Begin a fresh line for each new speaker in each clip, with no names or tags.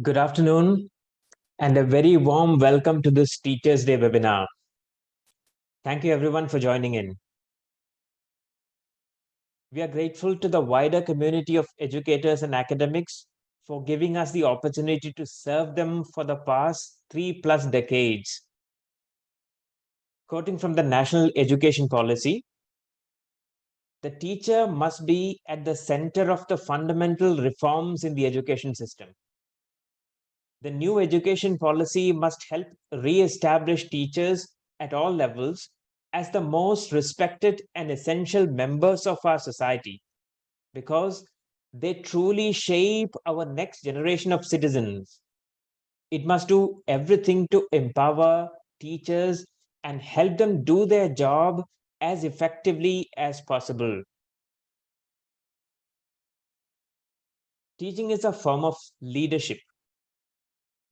Good afternoon and a very warm welcome to this Teachers' Day webinar. Thank you everyone for joining in. We are grateful to the wider community of educators and academics for giving us the opportunity to serve them for the past 3+ decades. Quoting from the National Education Policy, the teacher must be at the center of the fundamental reforms in the education system. The new education policy must help re-establish teachers at all levels as the most respected and essential members of our society, because they truly shape our next generation of citizens. It must do everything to empower teachers and help them do their job as effectively as possible. Teaching is a form of leadership,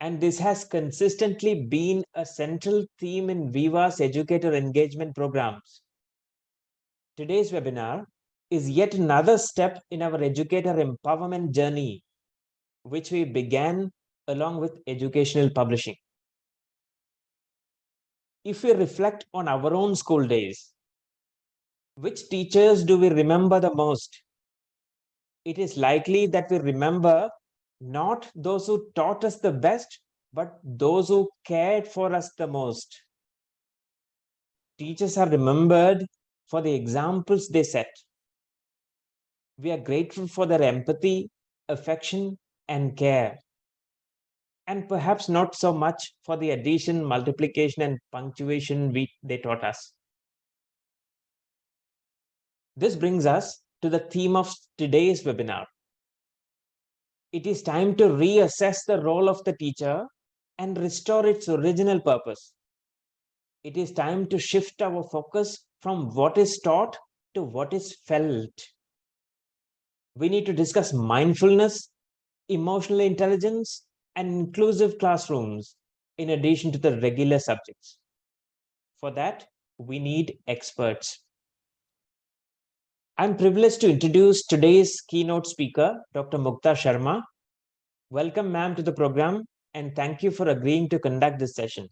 and this has consistently been a central theme in Viva's educator engagement programs. Today's webinar is yet another step in our educator empowerment journey, which we began along with educational publishing. If we reflect on our own school days, which teachers do we remember the most? It is likely that we remember not those who taught us the best, but those who cared for us the most. Teachers are remembered for the examples they set. We are grateful for their empathy, affection, and care, and perhaps not so much for the addition, multiplication, and punctuation they taught us. This brings us to the theme of today's webinar. It is time to reassess the role of the teacher and restore its original purpose. It is time to shift our focus from what is taught to what is felt. We need to discuss mindfulness, emotional intelligence, and inclusive classrooms in addition to the regular subjects. For that, we need experts. I'm privileged to introduce today's keynote speaker, Dr. Mukta Sharma. Welcome, ma'am, to the program, and thank you for agreeing to conduct this session.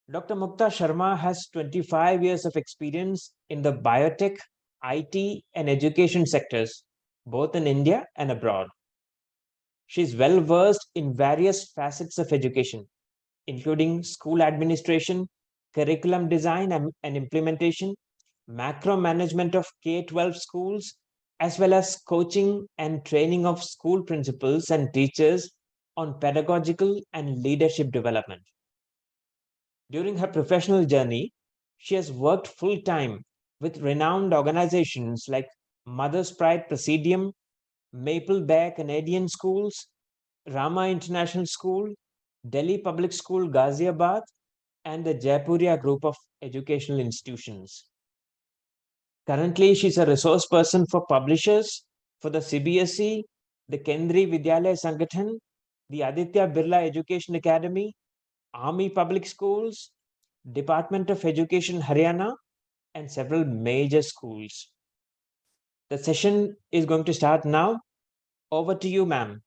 Dr. Mukta Sharma has 25 years of experience in the biotech, IT, and education sectors, both in India and abroad. She is well versed in various facets of education, including school administration, curriculum design and implementation, macro management of K-12 schools, as well as coaching and training of school principals and teachers on pedagogical and leadership development. During her professional journey, she has worked full-time with renowned organizations like Mother's Pride Presidium, Maple Bear Canadian Schools, Rama International School, Delhi Public School Ghaziabad, and the Jaipuria Group of Educational Institutions. Currently, she's a resource person for publishers for the CBSE, the Kendri Vidyalaya Sangathan, the Aditya Birla Education Academy, Army Public Schools, Department of Education Haryana, and several major schools. The session is going to start now. Over to you, ma'am.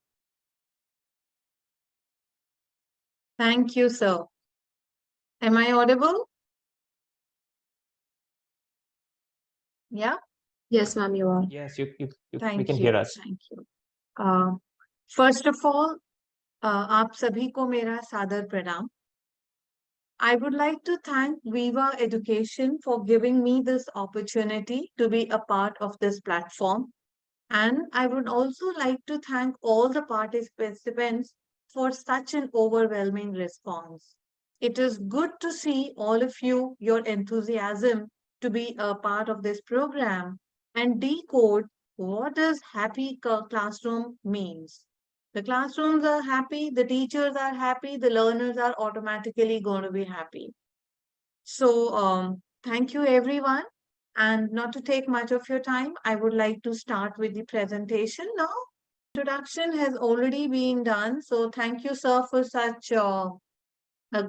Thank you, sir. Am I audible? Yeah?
Yes, ma'am, you are.
Yes, we
Thank
can
you.
hear us.
Thank you. First of all, आप सभी को मेरा सादर प्रणाम. I would like to thank Viva Education for giving me this opportunity to be a part of this platform. And I would also like to thank all the participants for such an overwhelming response. It is good to see all of you, your enthusiasm to be a part of this program and decode what does happy classroom means. The classrooms are happy, the teachers are happy, the learners are automatically going to be happy. So thank you everyone. And not to take much of your time, I would like to start with the presentation now. Introduction has already been done. So thank you, sir, for such a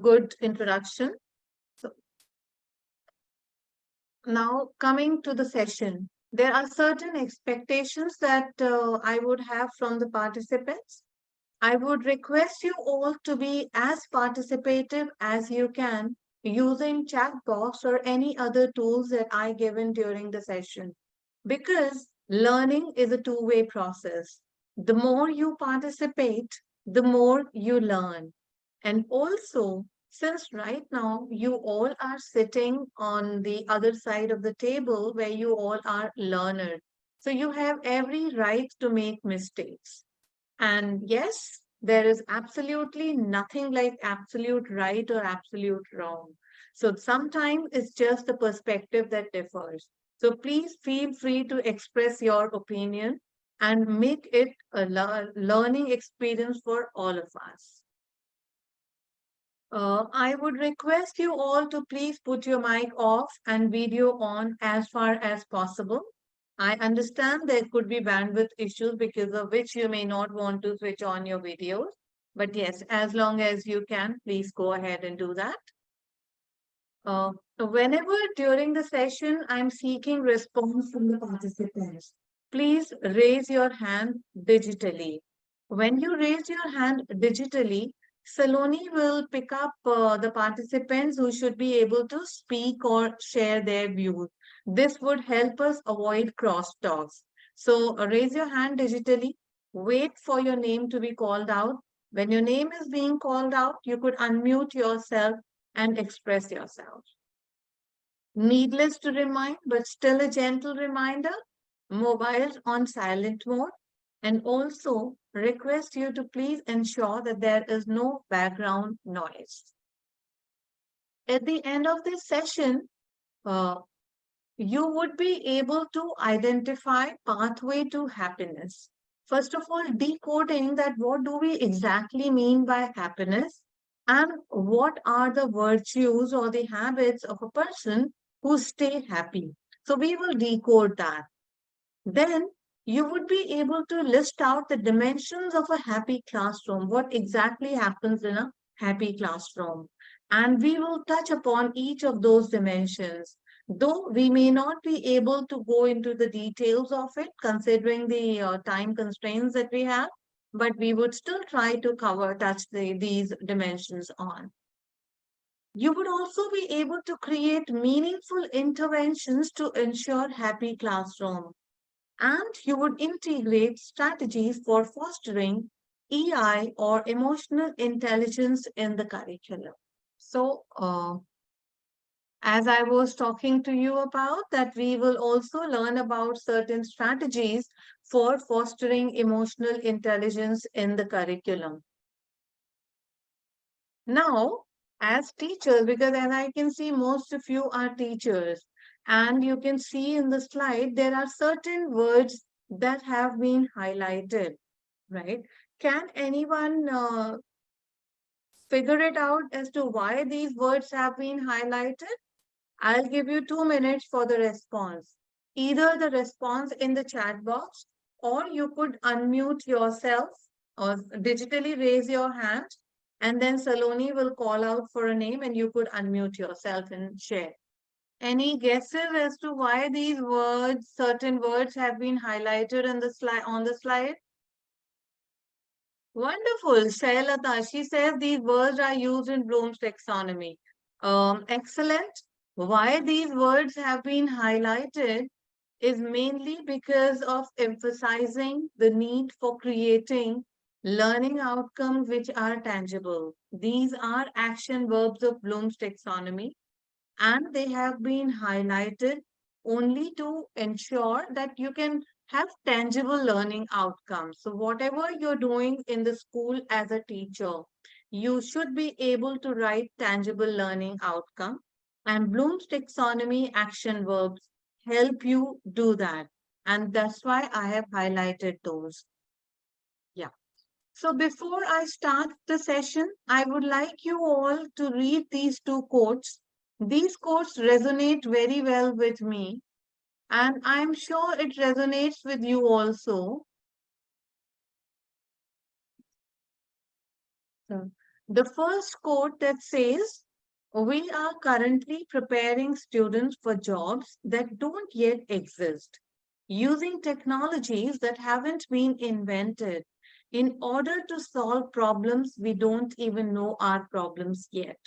good introduction. So now coming to the session, there are certain expectations that I would have from the participants. I would request you all to be as participative as you can using chat box or any other tools that I given during the session. Because learning is a two-way process. The more you participate, the more you learn. And also, since right now you all are sitting on the other side of the table where you all are learners, so you have every right to make mistakes. And yes, there is absolutely nothing like absolute right or absolute wrong. So sometimes it's just the perspective that differs. So please feel free to express your opinion and make it a learning experience for all of us. I would request you all to please put your mic off and video on as far as possible. I understand there could be bandwidth issues because of which you may not want to switch on your videos. But yes, as long as you can, please go ahead and do that. Whenever during the session I'm seeking response from the participants, please raise your hand digitally. When you raise your hand digitally, Saloni will pick up the participants who should be able to speak or share their views. This would help us avoid crosstalks. So raise your hand digitally, wait for your name to be called out. When your name is being called out, you could unmute yourself and express yourself. Needless to remind, but still a gentle reminder, mobiles on silent mode, and also request you to please ensure that there is no background noise. At the end of this session, uh, you would be able to identify pathway to happiness. First of all, decoding that what do we exactly mean by happiness and what are the virtues or the habits of a person who stay happy. So we will decode that. Then you would be able to list out the dimensions of a happy classroom, what exactly happens in a happy classroom. And we will touch upon each of those dimensions. Though we may not be able to go into the details of it, considering the time constraints that we have, but we would still try to touch these dimensions on. You would also be able to create meaningful interventions to ensure happy classroom. And you would integrate strategies for fostering EI or emotional intelligence in the curriculum. So, as I was talking to you about, that we will also learn about certain strategies for fostering emotional intelligence in the curriculum. Now, as teachers, because as I can see, most of you are teachers, and you can see in the slide, there are certain words that have been highlighted, right? Can anyone figure it out as to why these words have been highlighted? I'll give you 2 minutes for the response. Either the response in the chat box, or you could unmute yourself or digitally raise your hand, and then Saloni will call out for a name and you could unmute yourself and share. Any guesses as to why these words, certain words have been highlighted in the slide on the slide? Wonderful. Shailata, she says these words are used in Bloom's taxonomy. Excellent. Why these words have been highlighted is mainly because of emphasizing the need for creating learning outcomes which are tangible. These are action verbs of Bloom's taxonomy, and they have been highlighted only to ensure that you can have tangible learning outcomes. So whatever you're doing in the school as a teacher, you should be able to write tangible learning outcome. And Bloom's taxonomy action verbs help you do that. And that's why I have highlighted those. Yeah. So before I start the session, I would like you all to read these two quotes. These quotes resonate very well with me, and I'm sure it resonates with you also. So, the first quote that says, we are currently preparing students for jobs that don't yet exist, using technologies that haven't been invented. in order to solve problems we don't even know are problems yet.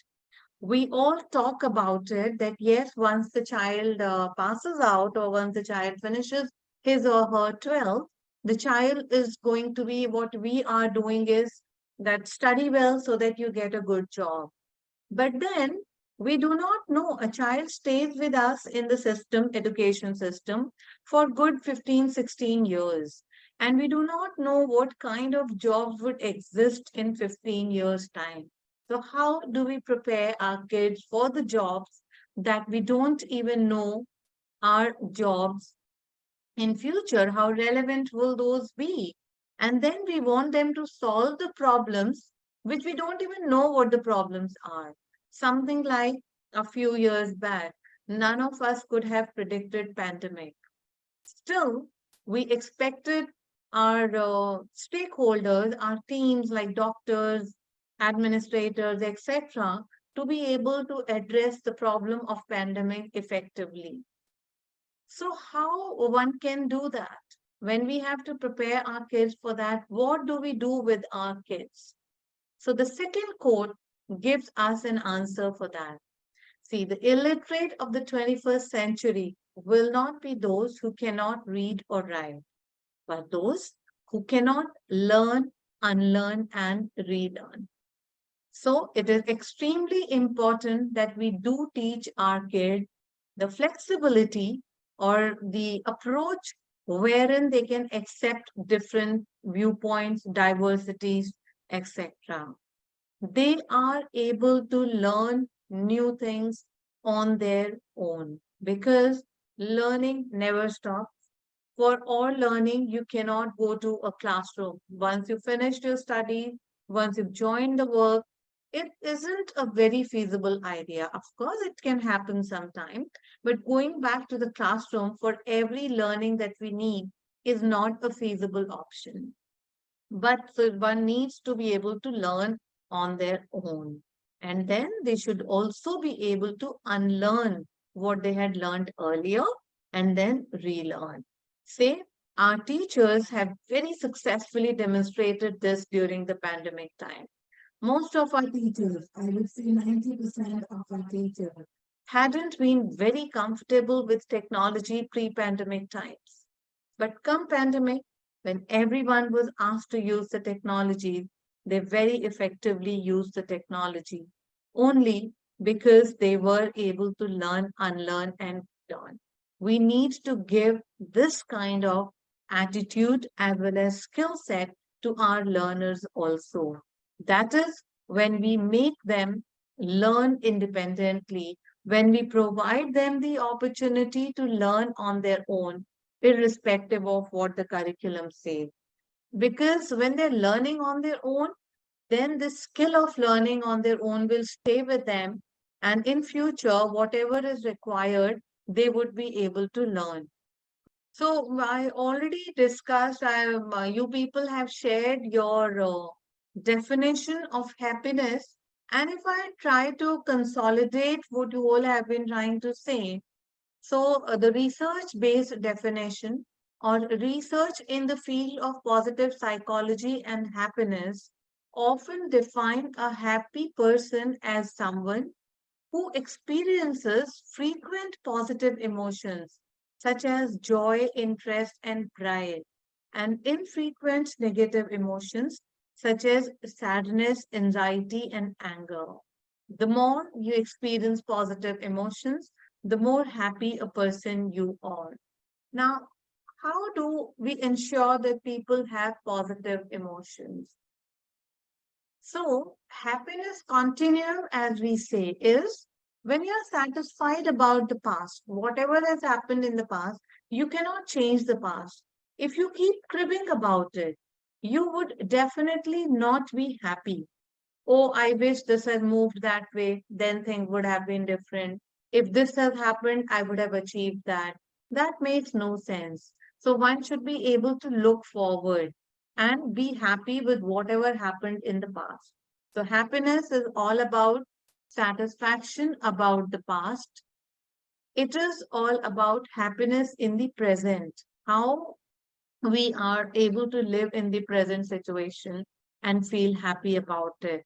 We all talk about it that yes, once the child passes out or once the child finishes his or her 12th, the child is going to be, what we are doing is that study well so that you get a good job. But then we do not know. A child stays with us in the system, education system, for good 15, 16 years. And we do not know what kind of jobs would exist in 15 years' time. So how do we prepare our kids for the jobs that we don't even know are jobs in future? How relevant will those be? And then we want them to solve the problems which we don't even know what the problems are. Something like a few years back, none of us could have predicted pandemic. Still, we expected our stakeholders, our teams like doctors, administrators, etc., to be able to address the problem of pandemic effectively. So how one can do that? When we have to prepare our kids for that, what do we do with our kids? So the second quote gives us an answer for that. See, the illiterate of the 21st century will not be those who cannot read or write, but those who cannot learn, unlearn, and relearn. So it is extremely important that we do teach our kids the flexibility or the approach wherein they can accept different viewpoints, diversities, etc. They are able to learn new things on their own because learning never stops. For all learning, you cannot go to a classroom. Once you finish your study, once you've joined the work, it isn't a very feasible idea. Of course, it can happen sometime, but going back to the classroom for every learning that we need is not a feasible option. But so one needs to be able to learn on their own. And then they should also be able to unlearn what they had learned earlier and then relearn. Say, our teachers have very successfully demonstrated this during the pandemic time. Most of our teachers, I would say 90% of our teachers, hadn't been very comfortable with technology pre-pandemic times. But come pandemic, when everyone was asked to use the technology, they very effectively used the technology only because they were able to learn, unlearn, and learn. We need to give this kind of attitude as well as skill set to our learners also. That is when we make them learn independently, when we provide them the opportunity to learn on their own, irrespective of what the curriculum says. Because when they're learning on their own, then the skill of learning on their own will stay with them. And in future, whatever is required, they would be able to learn. So I already discussed, you people have shared your definition of happiness. And if I try to consolidate what you all have been trying to say, so the research-based definition or research in the field of positive psychology and happiness often define a happy person as someone who experiences frequent positive emotions such as joy, interest, and pride, and infrequent negative emotions such as sadness, anxiety, and anger. The more you experience positive emotions, the more happy a person you are. Now, how do we ensure that people have positive emotions? So, happiness continuum, as we say, is when you're satisfied about the past, whatever has happened in the past, you cannot change the past. If you keep cribbing about it, you would definitely not be happy. Oh, I wish this had moved that way, then things would have been different. If this had happened, I would have achieved that. That makes no sense. So one should be able to look forward and be happy with whatever happened in the past. So happiness is all about satisfaction about the past. It is all about happiness in the present. How we are able to live in the present situation and feel happy about it.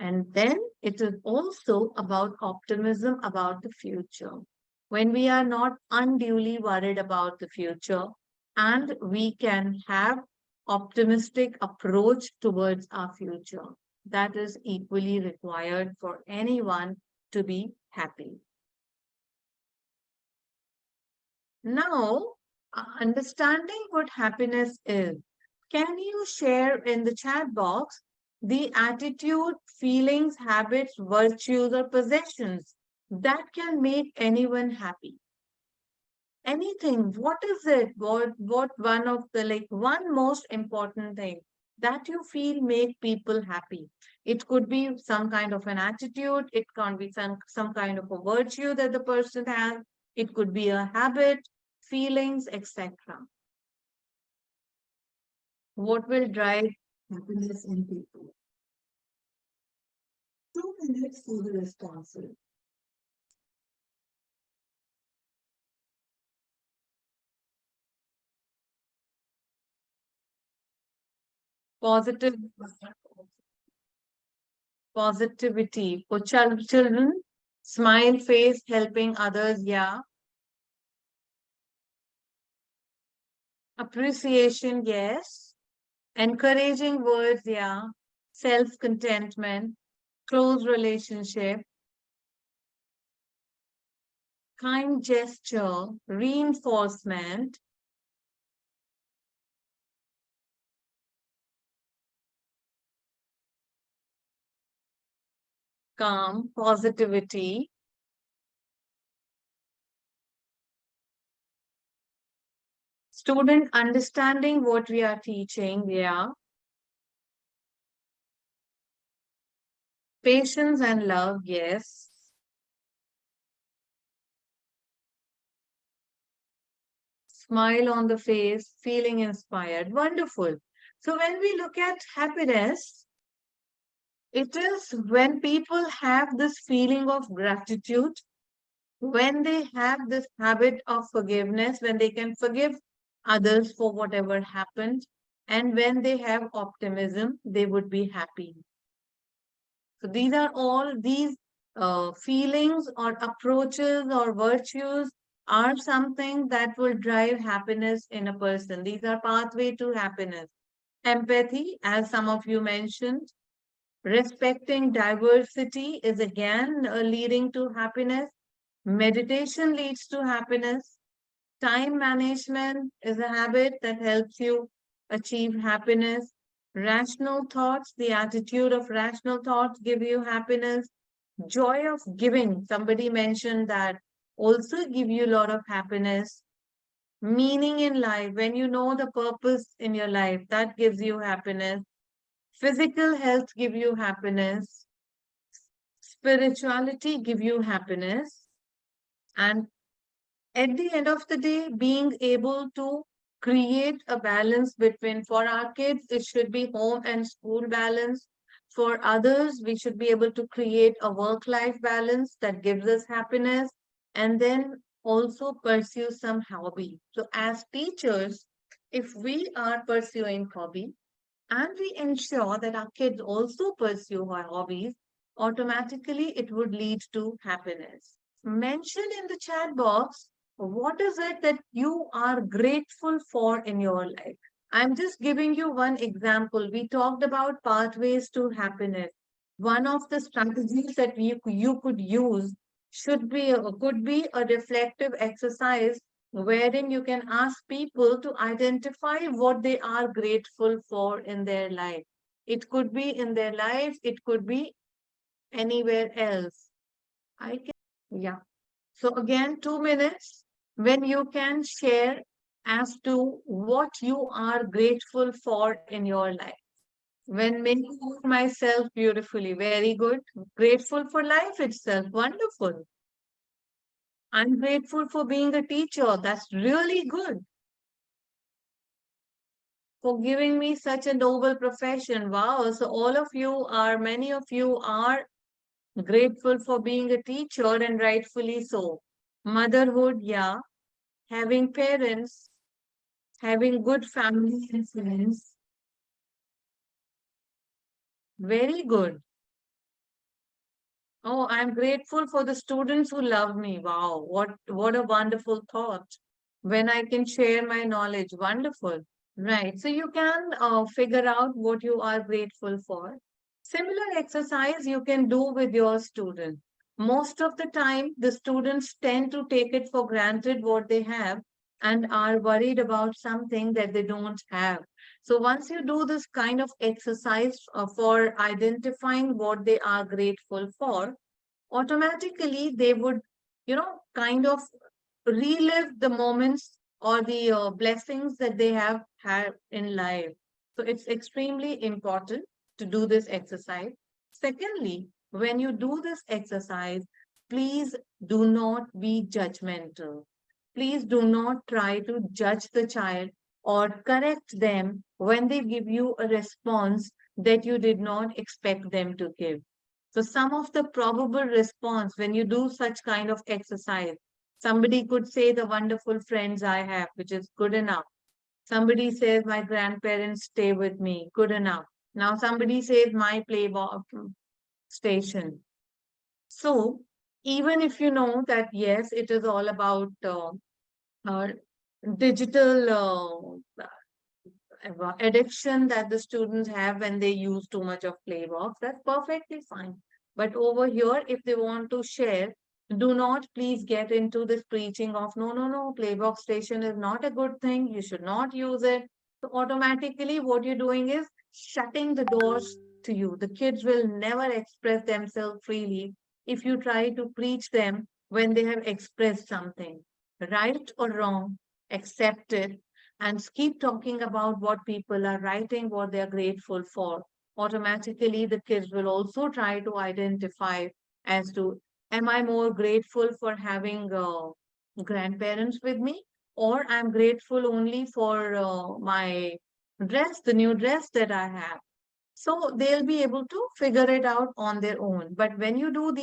And then it is also about optimism about the future. When we are not unduly worried about the future and we can have optimistic approach towards our future, that is equally required for anyone to be happy. Now, understanding what happiness is, can you share in the chat box the attitude, feelings, habits, virtues, or possessions that can make anyone happy? Anything. What is it? What one of the one most important thing that you feel make people happy? It could be some kind of an attitude, it can be some kind of a virtue that the person has, it could be a habit, feelings, etc. What will drive happiness in people? 2 minutes for the responses. Positive positivity for children, smile face, helping others, yeah. Appreciation, yes. Encouraging words, yeah. Self-contentment, close relationship, kind gesture, reinforcement, calm, positivity, student understanding what we are teaching, yeah. Patience and love, yes. Smile on the face, feeling inspired, wonderful. So when we look at happiness, it is when people have this feeling of gratitude, when they have this habit of forgiveness, when they can forgive others for whatever happened, and when they have optimism, they would be happy. So these are all these feelings or approaches or virtues are something that will drive happiness in a person. These are pathway to happiness. Empathy, as some of you mentioned, respecting diversity is again leading to happiness. Meditation leads to happiness. Time management is a habit that helps you achieve happiness. Rational thoughts, the attitude of rational thoughts give you happiness. Joy of giving, somebody mentioned that, also give you a lot of happiness. Meaning in life, when you know the purpose in your life, that gives you happiness. Physical health give you happiness. Spirituality give you happiness. And at the end of the day, being able to create a balance between, for our kids, it should be home and school balance. For others, we should be able to create a work-life balance that gives us happiness, and then also pursue some hobby. So as teachers, if we are pursuing hobby and we ensure that our kids also pursue our hobbies, automatically it would lead to happiness. Mention in the chat box, what is it that you are grateful for in your life? I'm just giving you one example. We talked about pathways to happiness. One of the strategies that you could use could be a reflective exercise wherein you can ask people to identify what they are grateful for in their life. It could be in their life, it could be anywhere else. I can, yeah. So again, 2 minutes when you can share as to what you are grateful for in your life. When making myself beautifully, very good. Grateful for life itself, wonderful. I'm grateful for being a teacher, that's really good. For giving me such a noble profession, wow. So many of you are grateful for being a teacher, and rightfully so. Motherhood, yeah. Having parents, having good family and friends. Very good. Oh, I'm grateful for the students who love me. Wow, what a wonderful thought. When I can share my knowledge, wonderful. Right. So you can figure out what you are grateful for. Similar exercise you can do with your student. Most of the time, the students tend to take it for granted what they have and are worried about something that they don't have. So once you do this kind of exercise for identifying what they are grateful for, automatically they would, kind of relive the moments or the blessings that they have had in life. So it's extremely important to do this exercise. Secondly, when you do this exercise, please do not be judgmental. Please do not try to judge the child or correct them when they give you a response that you did not expect them to give. So some of the probable response when you do such kind of exercise, somebody could say the wonderful friends I have, which is good enough. Somebody says my grandparents stay with me, good enough. Now somebody says my playboy station. So even if you know that yes, it is all about uh, digital addiction that the students have when they use too much of playbox, that's perfectly fine. But over here, if they want to share, do not please get into this preaching of no, playbox station is not a good thing. You should not use it. So automatically what you're doing is shutting the doors to you. The kids will never express themselves freely if you try to preach them when they have expressed something. Right or wrong, accept it and keep talking about what people are writing, what they are grateful for. Automatically, the kids will also try to identify as to, am I more grateful for having grandparents with me, or I'm grateful only for my dress, the new dress that I have. So they'll be able to figure it out on their own. But when you do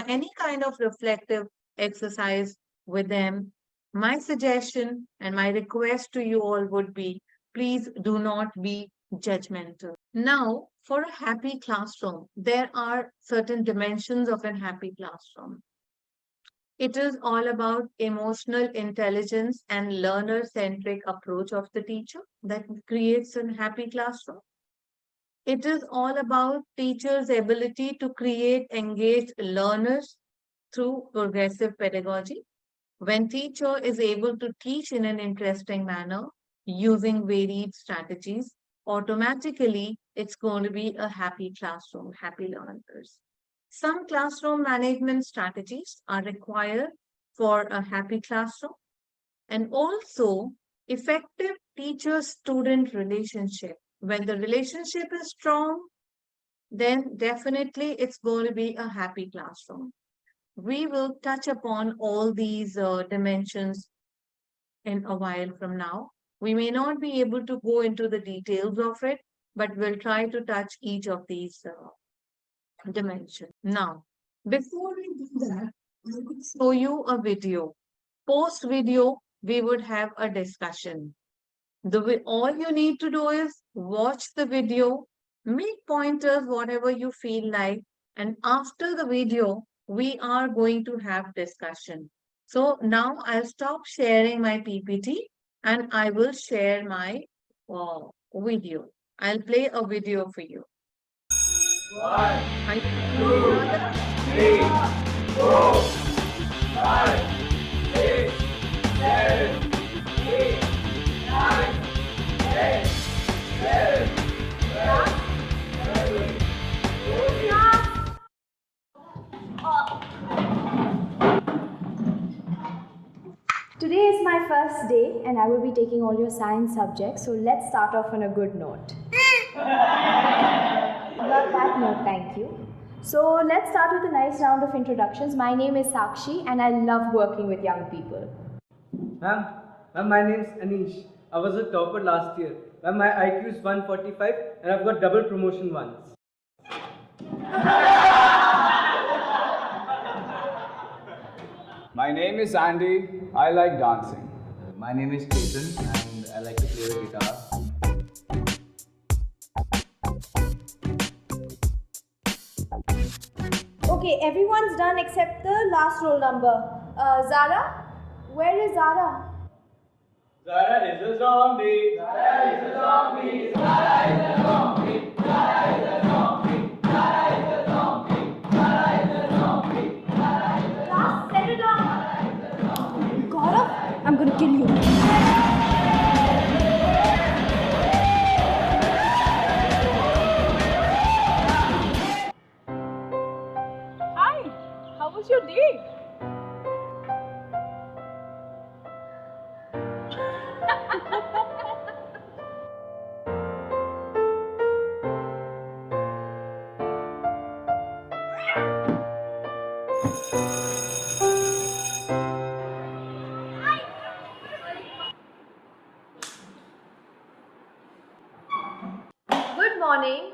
any kind of reflective exercise with them, my suggestion and my request to you all would be, please do not be judgmental. Now, for a happy classroom, there are certain dimensions of a happy classroom. It is all about emotional intelligence and learner-centric approach of the teacher that creates a happy classroom. It is all about teachers' ability to create engaged learners through progressive pedagogy. When teacher is able to teach in an interesting manner using varied strategies, automatically it's going to be a happy classroom, happy learners. Some classroom management strategies are required for a happy classroom, and also effective teacher-student relationship. When the relationship is strong, then definitely it's going to be a happy classroom. We will touch upon all these dimensions in a while from now. We may not be able to go into the details of it, but we'll try to touch each of these dimensions. Now, before we do that, I will show you a video. Post video, we would have a discussion. All you need to do is watch the video, make pointers, whatever you feel like, and after the video, we are going to have discussion. So now I'll stop sharing my PPT and I will share my video. I'll play a video for you.
One,
I
two, three, four, five, six, seven, eight, nine, 10, 11, 12, 13, 14.
Today is my first day and I will be taking all your science subjects, so let's start off on a good note. Not that note, thank you. So let's start with a nice round of introductions. My name is Sakshi and I love working with young people.
Ma'am, my name is Anish. I was a topper last year. Ma'am, my IQ is 145 and I've got double promotion once.
My name is Andy. I like dancing.
My name is Chetan and I like to play the guitar.
Okay, everyone's done except the last roll number. Zara? Where is Zara?
Zara is a zombie. Zara is a zombie. Zara is a zombie. Zara is a zombie. Zara is a zombie. Zara is a zombie. Zara is a
Class, settle down. Gaurav, I'm gonna kill you.
Hi, how was your day?
Good morning,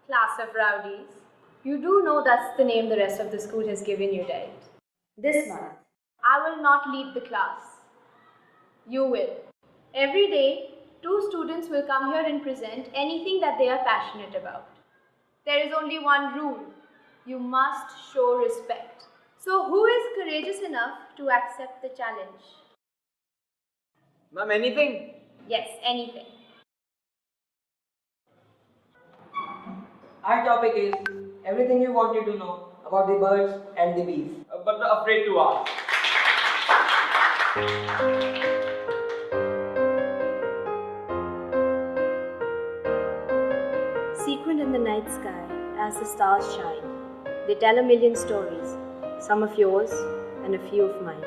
class of rowdies. You do know that's the name the rest of the school has given you, right? This month, I will not lead the class. You will. Every day, 2 students will come here and present anything that they are passionate about. There is only one rule. You must show respect. So who is courageous enough to accept the challenge?
Ma'am, anything?
Yes, anything.
Our topic is everything you wanted to know about the birds and the bees.
but afraid to ask.
Sequined in the night sky as the stars shine, they tell a million stories, some of yours and a few of mine.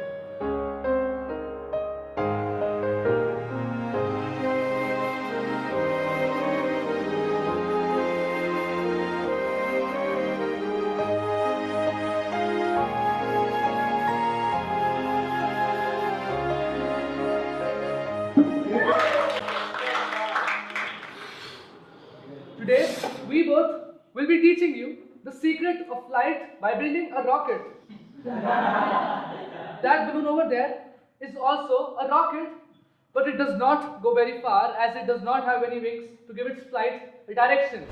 Today, we both will be teaching you the secret of flight by building a rocket. That balloon over there is also a rocket, but it does not go very far as it does not have any wings to give its flight a direction.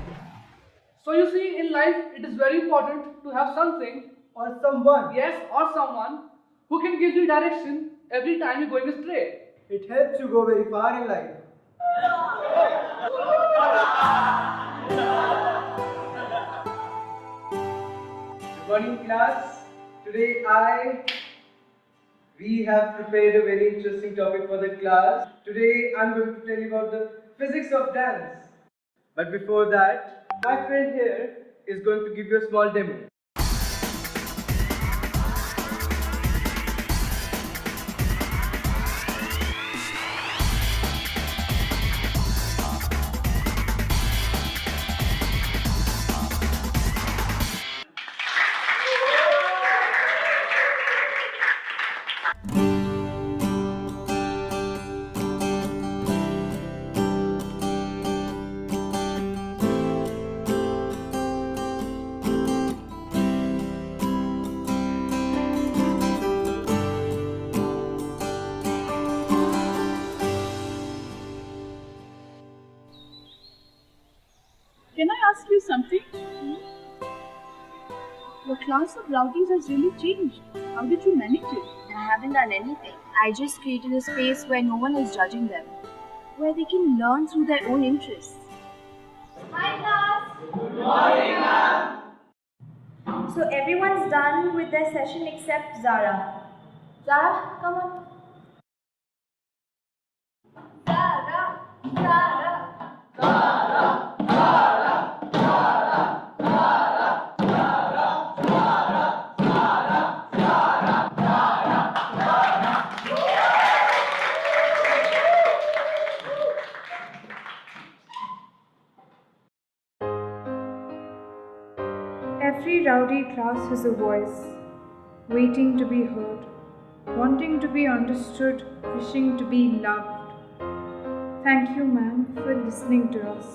So you see, in life, it is very important to have something
Or someone.
yes, or someone who can give you direction every time you're going astray.
It helps you go very far in life. Good morning, class. Today we have prepared a very interesting topic for the class. Today I'm going to tell you about the physics of dance. But before that, my friend here is going to give you a small demo.
Can I ask you something? Your class of rowdies has really changed. How did you manage it?
I haven't done anything. I just created a space where no one is judging them, where they can learn through their own interests. Hi class!
Good morning, ma'am.
So everyone's done with their session except Zara. Zara, come on. Zara! Zara!
Every rowdy class has a voice, waiting to be heard, wanting to be understood, wishing to be loved. Thank you, ma'am, for listening to us.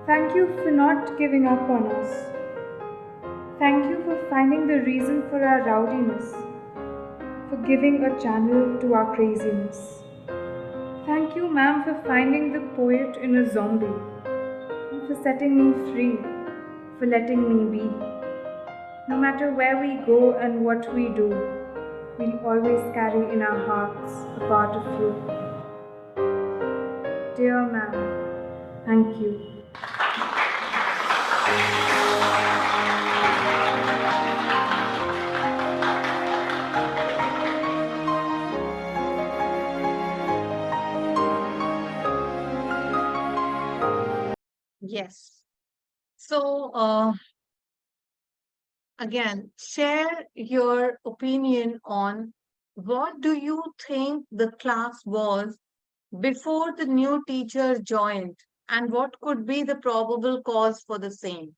Thank you for not giving up on us. Thank you for finding the reason for our rowdiness, for giving a channel to our craziness. Thank you, ma'am, for finding the poet in a zombie, and for setting me free, for letting me be. No matter where we go and what we do, we'll always carry in our hearts a part of you. Dear ma'am, thank you.
Yes. So, again, share your opinion on what do you think the class was before the new teacher joined, and what could be the probable cause for the same.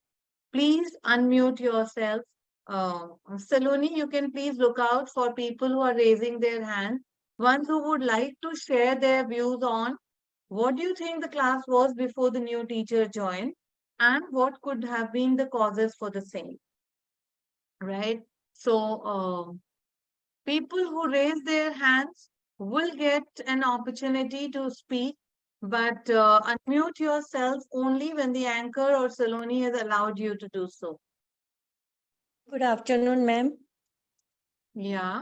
Please unmute yourself. Saloni, you can please look out for people who are raising their hand. Ones who would like to share their views on what do you think the class was before the new teacher joined, and what could have been the causes for the same. Right? So, people who raise their hands will get an opportunity to speak, but unmute yourself only when the anchor or Saloni has allowed you to do so.
Good afternoon, ma'am.
Yeah.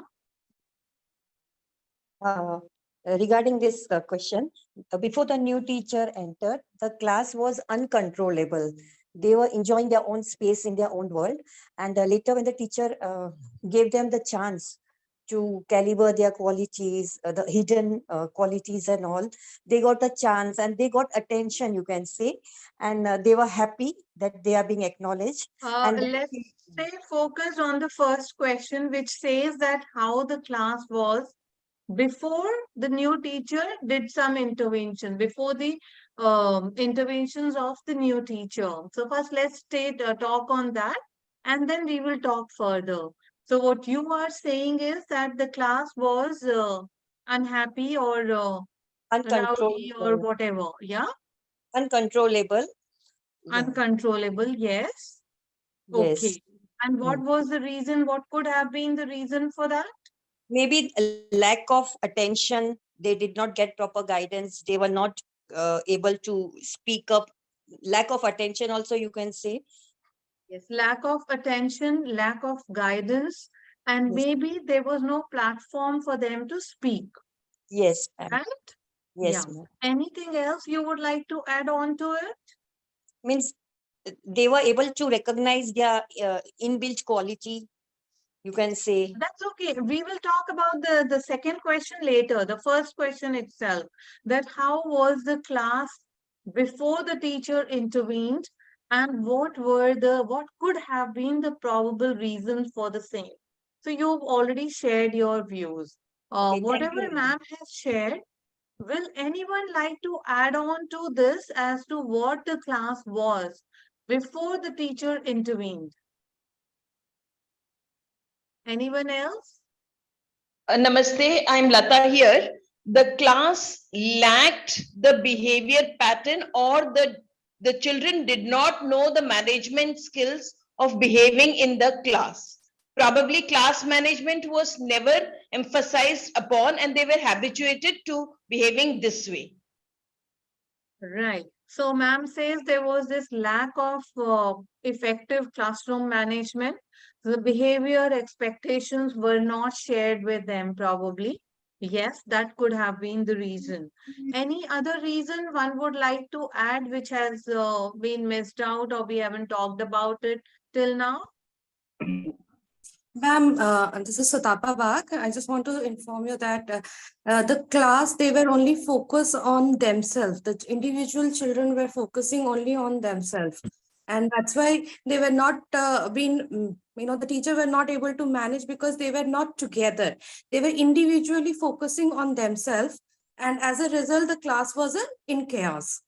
Regarding this question, before the new teacher entered, the class was uncontrollable. They were enjoying their own space in their own world. And later when the teacher gave them the chance to caliber their qualities, the hidden qualities and all, they got a chance and they got attention, you can say. And they were happy that they are being acknowledged. And
Let's stay focused on the first question, which says that how the class was before the new teacher did some intervention, before the interventions of the new teacher. So first let's talk on that, and then we will talk further. So what you are saying is that the class was unhappy or rowdy or
uncontrollable.
whatever, yeah?
Uncontrollable. Yeah.
Uncontrollable, yes.
Yes.
Okay. And what was the reason? What could have been the reason for that?
Maybe a lack of attention. They did not get proper guidance. They were not able to speak up. Lack of attention also, you can say.
Yes, lack of attention, lack of guidance, and
Yes.
maybe there was no platform for them to speak,
Yes, ma'am.
right?
Yes,
Yeah.
ma'am.
Anything else you would like to add on to it?
Means they were able to recognize their inbuilt quality, you can say.
That's okay. We will talk about the second question later, the first question itself, that how was the class before the teacher intervened, and what could have been the probable reasons for the same. So you've already shared your views.
Okay, thank
Whatever
you, ma'am.
ma'am has shared, will anyone like to add on to this as to what the class was before the teacher intervened? Anyone else?
Namaste, I'm Lata here. The class lacked the behavior pattern, or the children did not know the management skills of behaving in the class. Probably class management was never emphasized upon, and they were habituated to behaving this way.
Right. So ma'am says there was this lack of effective classroom management. The behavior expectations were not shared with them probably. Yes, that could have been the reason. Any other reason one would like to add which has been missed out or we haven't talked about it till now?
Ma'am, this is Sutapa Bag. I just want to inform you that the class, they were only focused on themselves. The individual children were focusing only on themselves. And that's why they were not the teacher were not able to manage because they were not together. They were individually focusing on themselves. And as a result, the class was in chaos.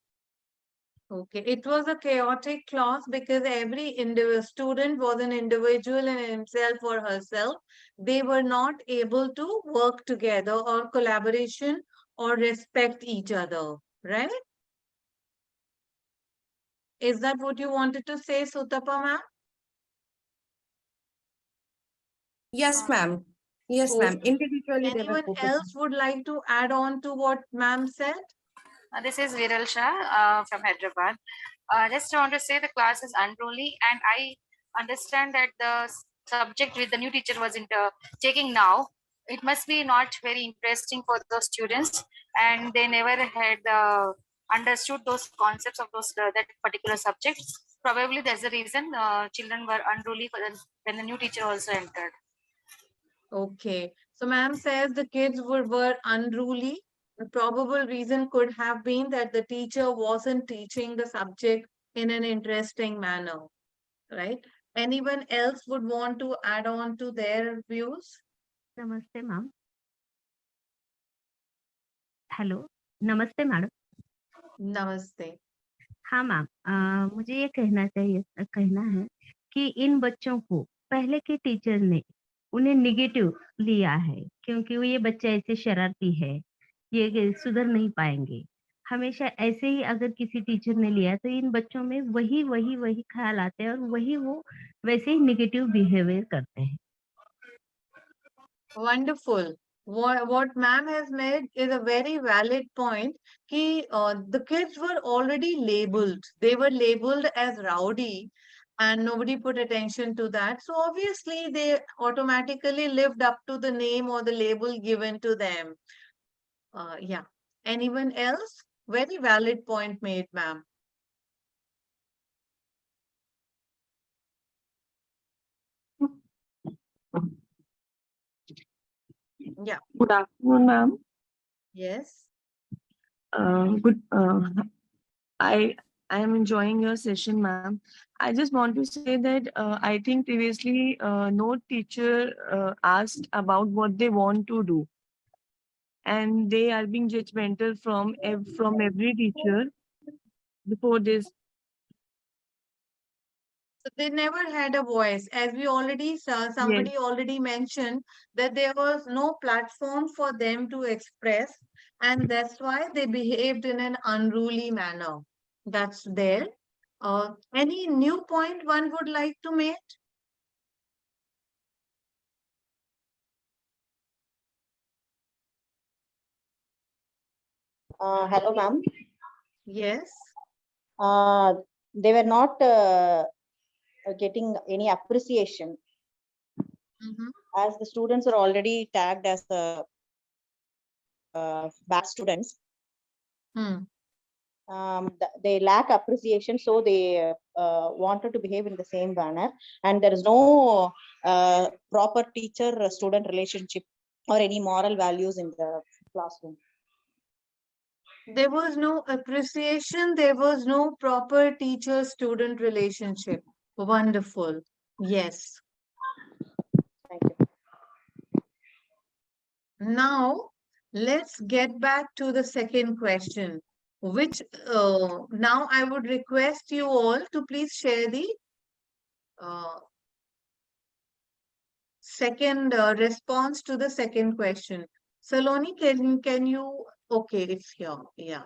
Okay, it was a chaotic class because every individual student was an individual in himself or herself. They were not able to work together or collaboration or respect each other, right? Is that what you wanted to say, Sutapa ma'am?
Yes, ma'am. Yes, ma'am.
Okay.
Individually, they were
Anyone
focusing.
else would like to add on to what ma'am said?
This is Viral Shah from Hyderabad. Just want to say the class is unruly, and I understand that the subject with the new teacher was taking now. It must be not very interesting for those students, and they never had understood those concepts of those that particular subject. Probably that's the reason children were unruly when the new teacher also entered.
Okay. So ma'am says the kids were unruly. The probable reason could have been that the teacher wasn't teaching the subject in an interesting manner, right? Anyone else would want to add on to their views?
नमस्ते ma'am hello नमस्ते madam
नमस्ते
हाँ ma'am मुझे ये कहना है कि इन बच्चों को पहले के टीचर ने उन्हें निगेटिव लिया है क्योंकि वो ये बच्चे ऐसे शरारती है ये सुधर नहीं पाएंगे हमेशा ऐसे ही अगर किसी टीचर ने लिया तो इन बच्चों में वही ख्याल आते हैं और वही वो वैसे ही निगेटिव बिहेवियर करते हैं
Wonderful. What ma'am has made is a very valid point. The kids were already labeled. They were labeled as rowdy, and nobody put attention to that. So obviously, they automatically lived up to the name or the label given to them. Yeah. Anyone else? Very valid point made, ma'am. Yeah.
Good afternoon, ma'am.
Yes.
Good. I am enjoying your session, ma'am. I just want to say that I think previously no teacher asked about what they want to do, and they are being judgmental from every teacher before this.
So they never had a voice. As we already saw, somebody already mentioned that there was no platform for them to express, and that's why they behaved in an unruly manner. That's there. Any new point one would like to make?
Hello, ma'am.
Yes.
They were not getting any appreciation as the students are already tagged as bad students. They lack appreciation, so they wanted to behave in the same manner, and there is no proper teacher-student relationship or any moral values in the classroom.
There was no appreciation. There was no proper teacher-student relationship. Wonderful. Yes.
Thank you.
Now, let's get back to the second question, which now I would request you all to please share the second response to the second question. Saloni, can you? Okay, it's here. Yeah.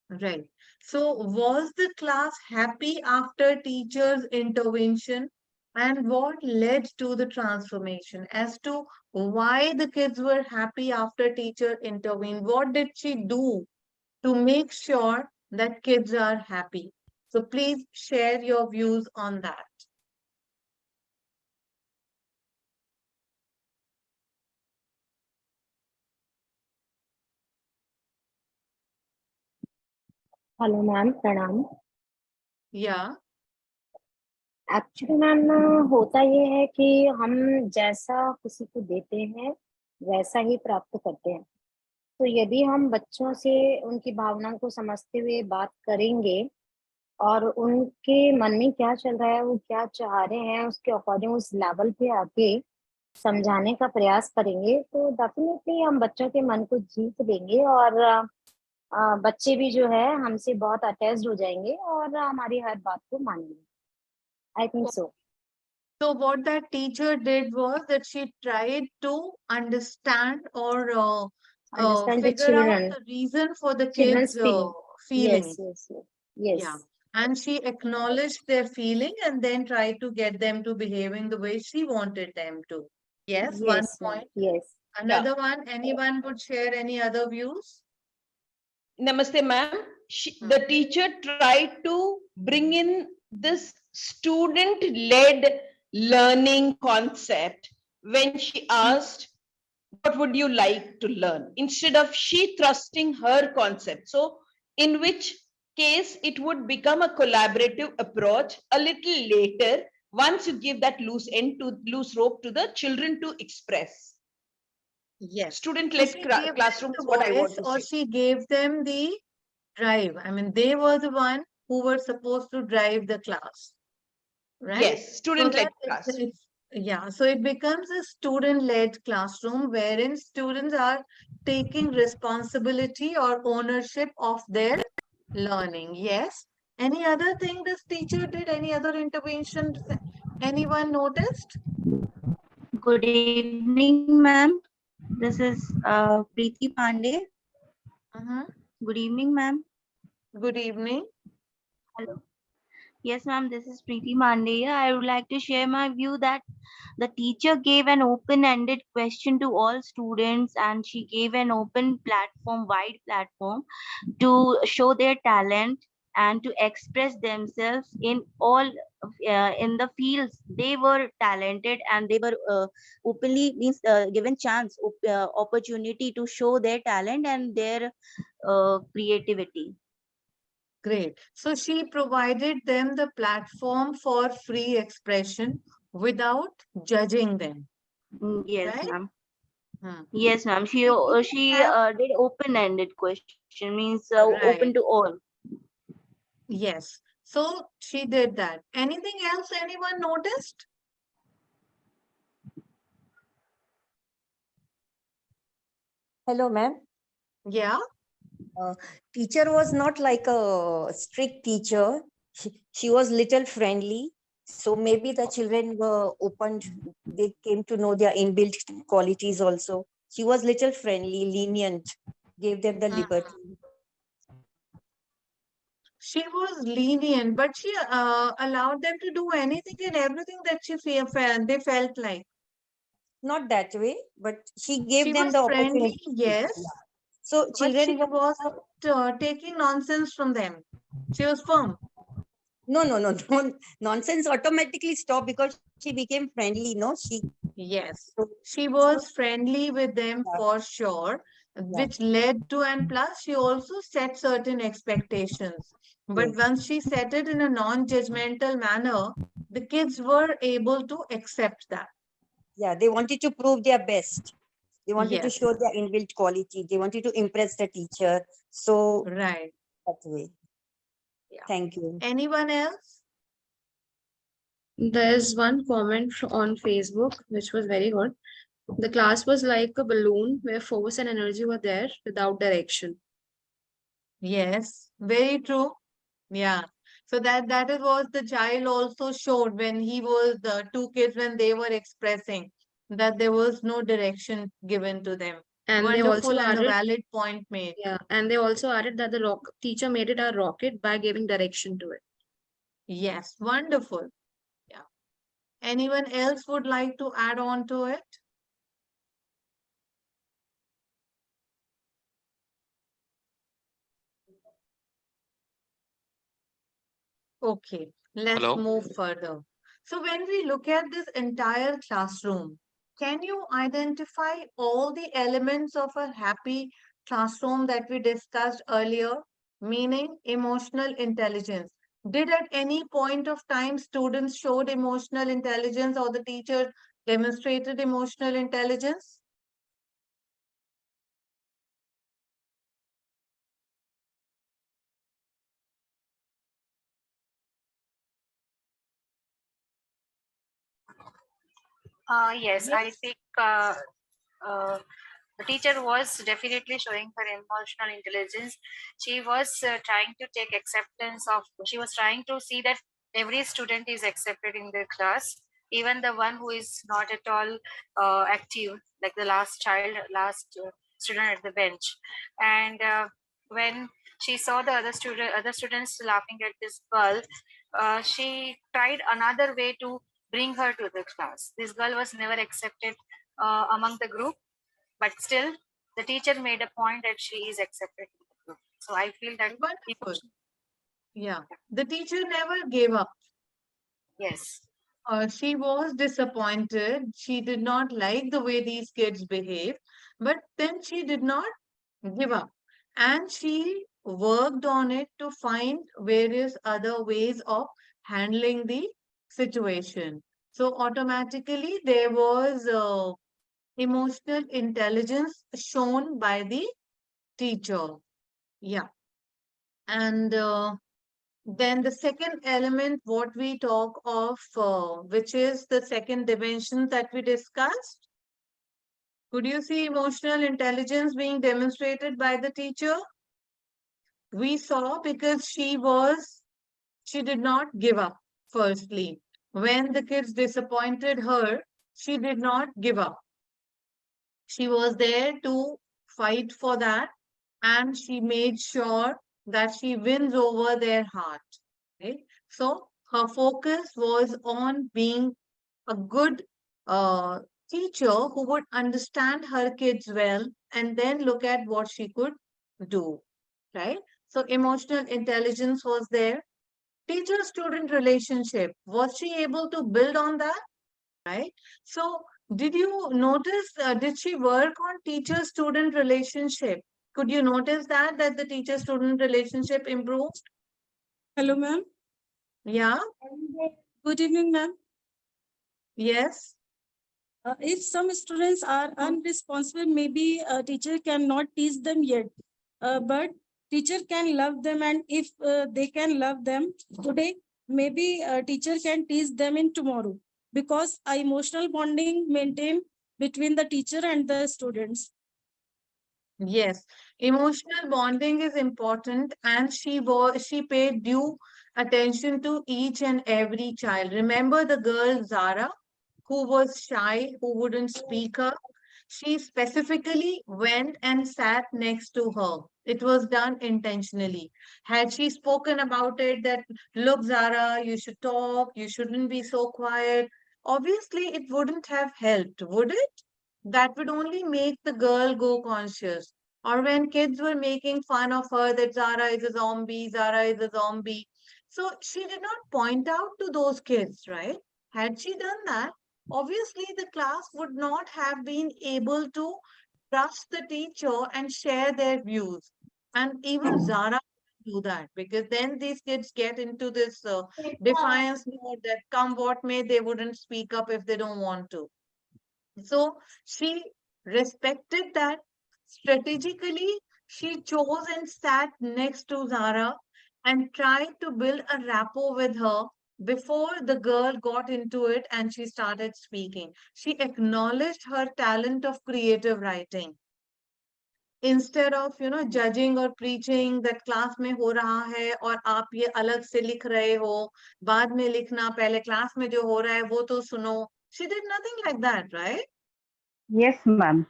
Right. So was the class happy after teacher's intervention? And what led to the transformation as to why the kids were happy after teacher intervened? What did she do to make sure that kids are happy? So please share your views on that.
Hello ma'am प्रणाम
या
actually ma'am होता ये है कि हम जैसा किसी को देते हैं वैसा ही प्राप्त करते हैं तो यदि हम बच्चों से उनकी भावनाओं को समझते हुए बात करेंगे और उनके मन में क्या चल रहा है वो क्या चाह रहे हैं उसके अकॉर्डिंग उस लेवल पे आके समझाने का प्रयास करेंगे तो डेफिनेटली हम बच्चों के मन को जीत देंगे और बच्चे भी जो है हमसे बहुत अटैच्ड हो जाएंगे और हमारी हर बात को मानेंगे I think so.
So what that teacher did was that she tried to understand or
Understand the
figure out
children.
the reason for the
Children's
kids' feeling.
Yes.
Yeah. And she acknowledged their feeling and then tried to get them to behaving the way she wanted them to. Yes, one
Yes, ma'am.
point.
Yes.
Another one, anyone would share any other views?
Namaste, ma'am. The teacher tried to bring in this student-led learning concept when she asked, what would you like to learn? Instead of she thrusting her concept. So in which case it would become a collaborative approach a little later once you give that loose rope to the children to express.
Yes.
Student-led
So she gave them
classroom
the
is what I want
voice,
to
or
say.
she gave them the drive. I mean, they were the one who were supposed to drive the class, right?
Yes,
So
student-led
that
class.
yeah, so it becomes a student-led classroom wherein students are taking responsibility or ownership of their learning. Yes. Any other thing this teacher did? Any other intervention anyone noticed?
Good evening, ma'am. This is Preeti Pandey. Good evening, ma'am.
Good evening.
Hello. Yes, ma'am. This is Preeti Pandey. I would like to share my view that the teacher gave an open-ended question to all students, and she gave an open platform, wide platform, to show their talent and to express themselves in all in the fields they were talented, and they were openly means given chance, opportunity to show their talent and their creativity.
Great. So she provided them the platform for free expression without judging them.
Yes,
Right?
ma'am.
Hmm.
Yes, ma'am. She did open-ended question, means open
Right.
to all.
Yes. So she did that. Anything else anyone noticed?
Hello, ma'am.
Yeah.
Teacher was not like a strict teacher. She was little friendly. So maybe the children were opened. They came to know their inbuilt qualities also. She was little friendly, lenient, gave them the liberty.
She was lenient, but she allowed them to do anything and everything that they felt like.
Not that way, but she
She
gave them
was
the
friendly,
opportunity.
yes,
Yeah. So
but she
children were
wasn't taking nonsense from them. She was firm.
no nonsense automatically stopped because she became friendly. No,
Yes,
so,
she
so
was friendly with them
yeah,
for sure,
yeah,
which led to, and plus she also set certain expectations. But
yes,
once she set it in a non-judgmental manner, the kids were able to accept that.
yeah. They wanted to prove their best. They wanted to
Yes,
show their inbuilt quality. They wanted to impress the teacher. So
right.
that way.
Yeah.
Thank you.
Anyone else?
There's one comment on Facebook which was very good. The class was like a balloon where force and energy were there without direction.
Yes, very true. Yeah. So that is what the child also showed when he was the two kids when they were expressing that there was no direction given to them.
And they also
Wonderful and a
added,
valid point made.
yeah, and they also added that the teacher made it a rocket by giving direction to it.
Yes, wonderful. Yeah. Anyone else would like to add on to it? Okay, let's
Hello.
move further. So when we look at this entire classroom, can you identify all the elements of a happy classroom that we discussed earlier? Meaning emotional intelligence. Did at any point of time students showed emotional intelligence or the teacher demonstrated emotional intelligence?
Yes, I think uh, the teacher was definitely showing her emotional intelligence. She was trying to take acceptance of, she was trying to see that every student is accepted in the class, even the one who is not at all active, like the last child, last student at the bench. And when she saw the other students laughing at this girl, she tried another way to bring her to the class. This girl was never accepted among the group, but still the teacher made a point that she is accepted in the group. So I feel that
Wonderful. Yeah, the teacher never gave up.
Yes.
She was disappointed. She did not like the way these kids behaved, but then she did not give up. And she worked on it to find various other ways of handling the situation. So automatically there was emotional intelligence shown by the teacher. Yeah. And then the second element, what we talk of, which is the second dimension that we discussed. Could you see emotional intelligence being demonstrated by the teacher? We saw because she did not give up, firstly. When the kids disappointed her, she did not give up. She was there to fight for that, and she made sure that she wins over their heart. Right? So her focus was on being a good teacher who would understand her kids well and then look at what she could do. Right? So emotional intelligence was there. Teacher-student relationship, was she able to build on that? Right? So did you notice, did she work on teacher-student relationship? Could you notice that the teacher-student relationship improved?
Hello, ma'am.
Yeah.
Good evening, ma'am.
Yes.
If some students are unresponsible, maybe a teacher cannot teach them yet, but teacher can love them, and if they can love them today, maybe a teacher can teach them in tomorrow, because emotional bonding maintained between the teacher and the students.
Yes, emotional bonding is important, and she paid due attention to each and every child. Remember the girl Zara, who was shy, who wouldn't speak up? She specifically went and sat next to her. It was done intentionally. Had she spoken about it that, look, Zara, you should talk, you shouldn't be so quiet, obviously it wouldn't have helped, would it? That would only make the girl go conscious. Or when kids were making fun of her that Zara is a zombie, Zara is a zombie. So she did not point out to those kids, right? Had she done that, obviously the class would not have been able to trust the teacher and share their views. And even Zara do that, because then these kids get into this defiance mode that come what may, they wouldn't speak up if they don't want to. So she respected that. Strategically, she chose and sat next to Zara and tried to build a rapport with her before the girl got into it and she started speaking. She acknowledged her talent of creative writing. Instead of, judging or preaching that class में हो रहा है और आप ये अलग से लिख रहे हो, बाद में लिखना, पहले class में जो हो रहा है वो तो सुनो. She did nothing like that, right?
Yes, ma'am.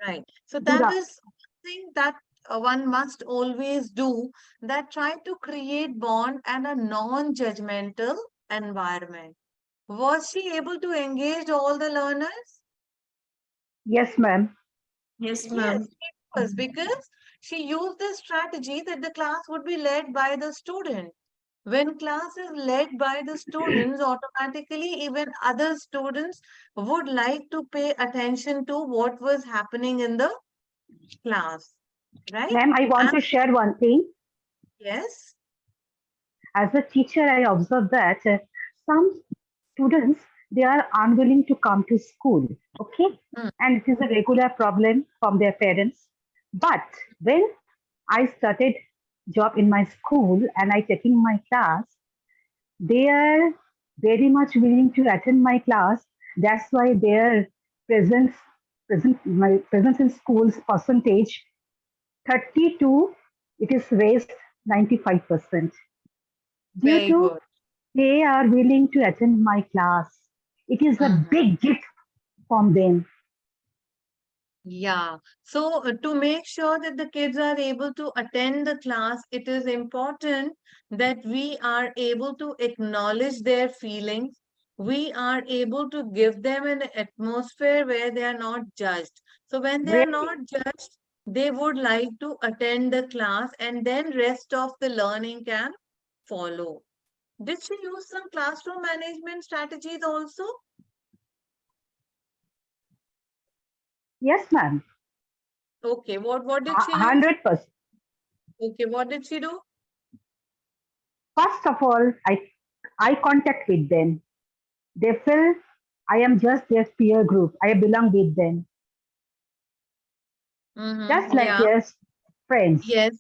Right. So
Good
that
up.
is something that one must always do, that try to create bond and a non-judgmental environment. Was she able to engage all the learners?
Yes, ma'am.
Yes,
Yes, she was, because she used this strategy that the class would be led by the student. When class is led by the students, automatically even other students would like to pay attention to what was happening in the class, right?
Ma'am, I want to share one thing.
Yes.
As a teacher, I observed that some students, they are unwilling to come to school, okay? And it is a regular problem from their parents. But when I started job in my school and I taking my class, they are very much willing to attend my class. That's why their my presence in schools percentage 32, it is raised 95%. Due
Very
to
good.
they are willing to attend my class. It is a big gift from them.
Yeah. So to make sure that the kids are able to attend the class, it is important that we are able to acknowledge their feelings. We are able to give them an atmosphere where they are not judged. So when they are
Really?
not judged, they would like to attend the class and then rest of the learning can follow. Did she use some classroom management strategies also?
Yes, ma'am.
Okay, what did she use?
100%.
Okay, what did she do?
First of all, eye contact with them. They feel I am just their peer group. I belong with them, just like
Yeah.
their friends.
Yes.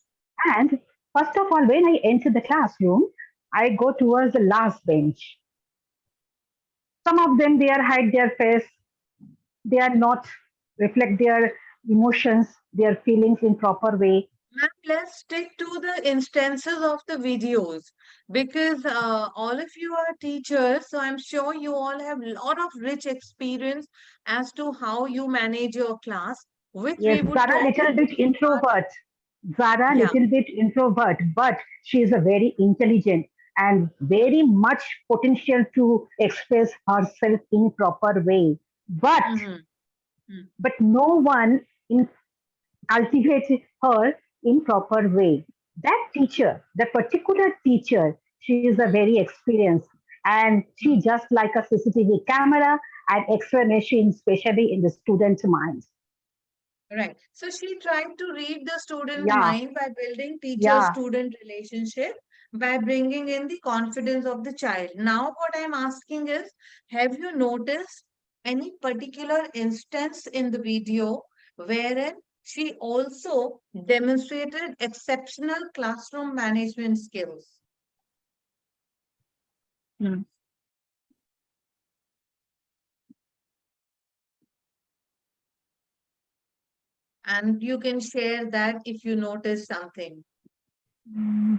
And first of all, when I enter the classroom, I go towards the last bench. Some of them, they are hide their face. They are not reflect their emotions, their feelings in proper way.
Ma'am, let's stick to the instances of the videos because all of you are teachers, so I'm sure you all have a lot of rich experience as to how you manage your class, which
Yes,
we would
Zara
talk
little
in this
bit
part.
introvert. Zara
Yeah.
little bit introvert, but she is a very intelligent and very much potential to express herself in proper way.
Mm-hmm.
But no one in cultivates her in proper way. That teacher, the particular teacher, she is a very experienced and she just like a CCTV camera and X-ray machine, especially in the student's mind.
Right. So she tried to read the student's
Yeah,
mind by building
yeah.
teacher-student relationship, by bringing in the confidence of the child. Now, what I'm asking is, have you noticed any particular instance in the video wherein she also demonstrated exceptional classroom management skills?
Hmm.
And you can share that if you notice something.
Mm.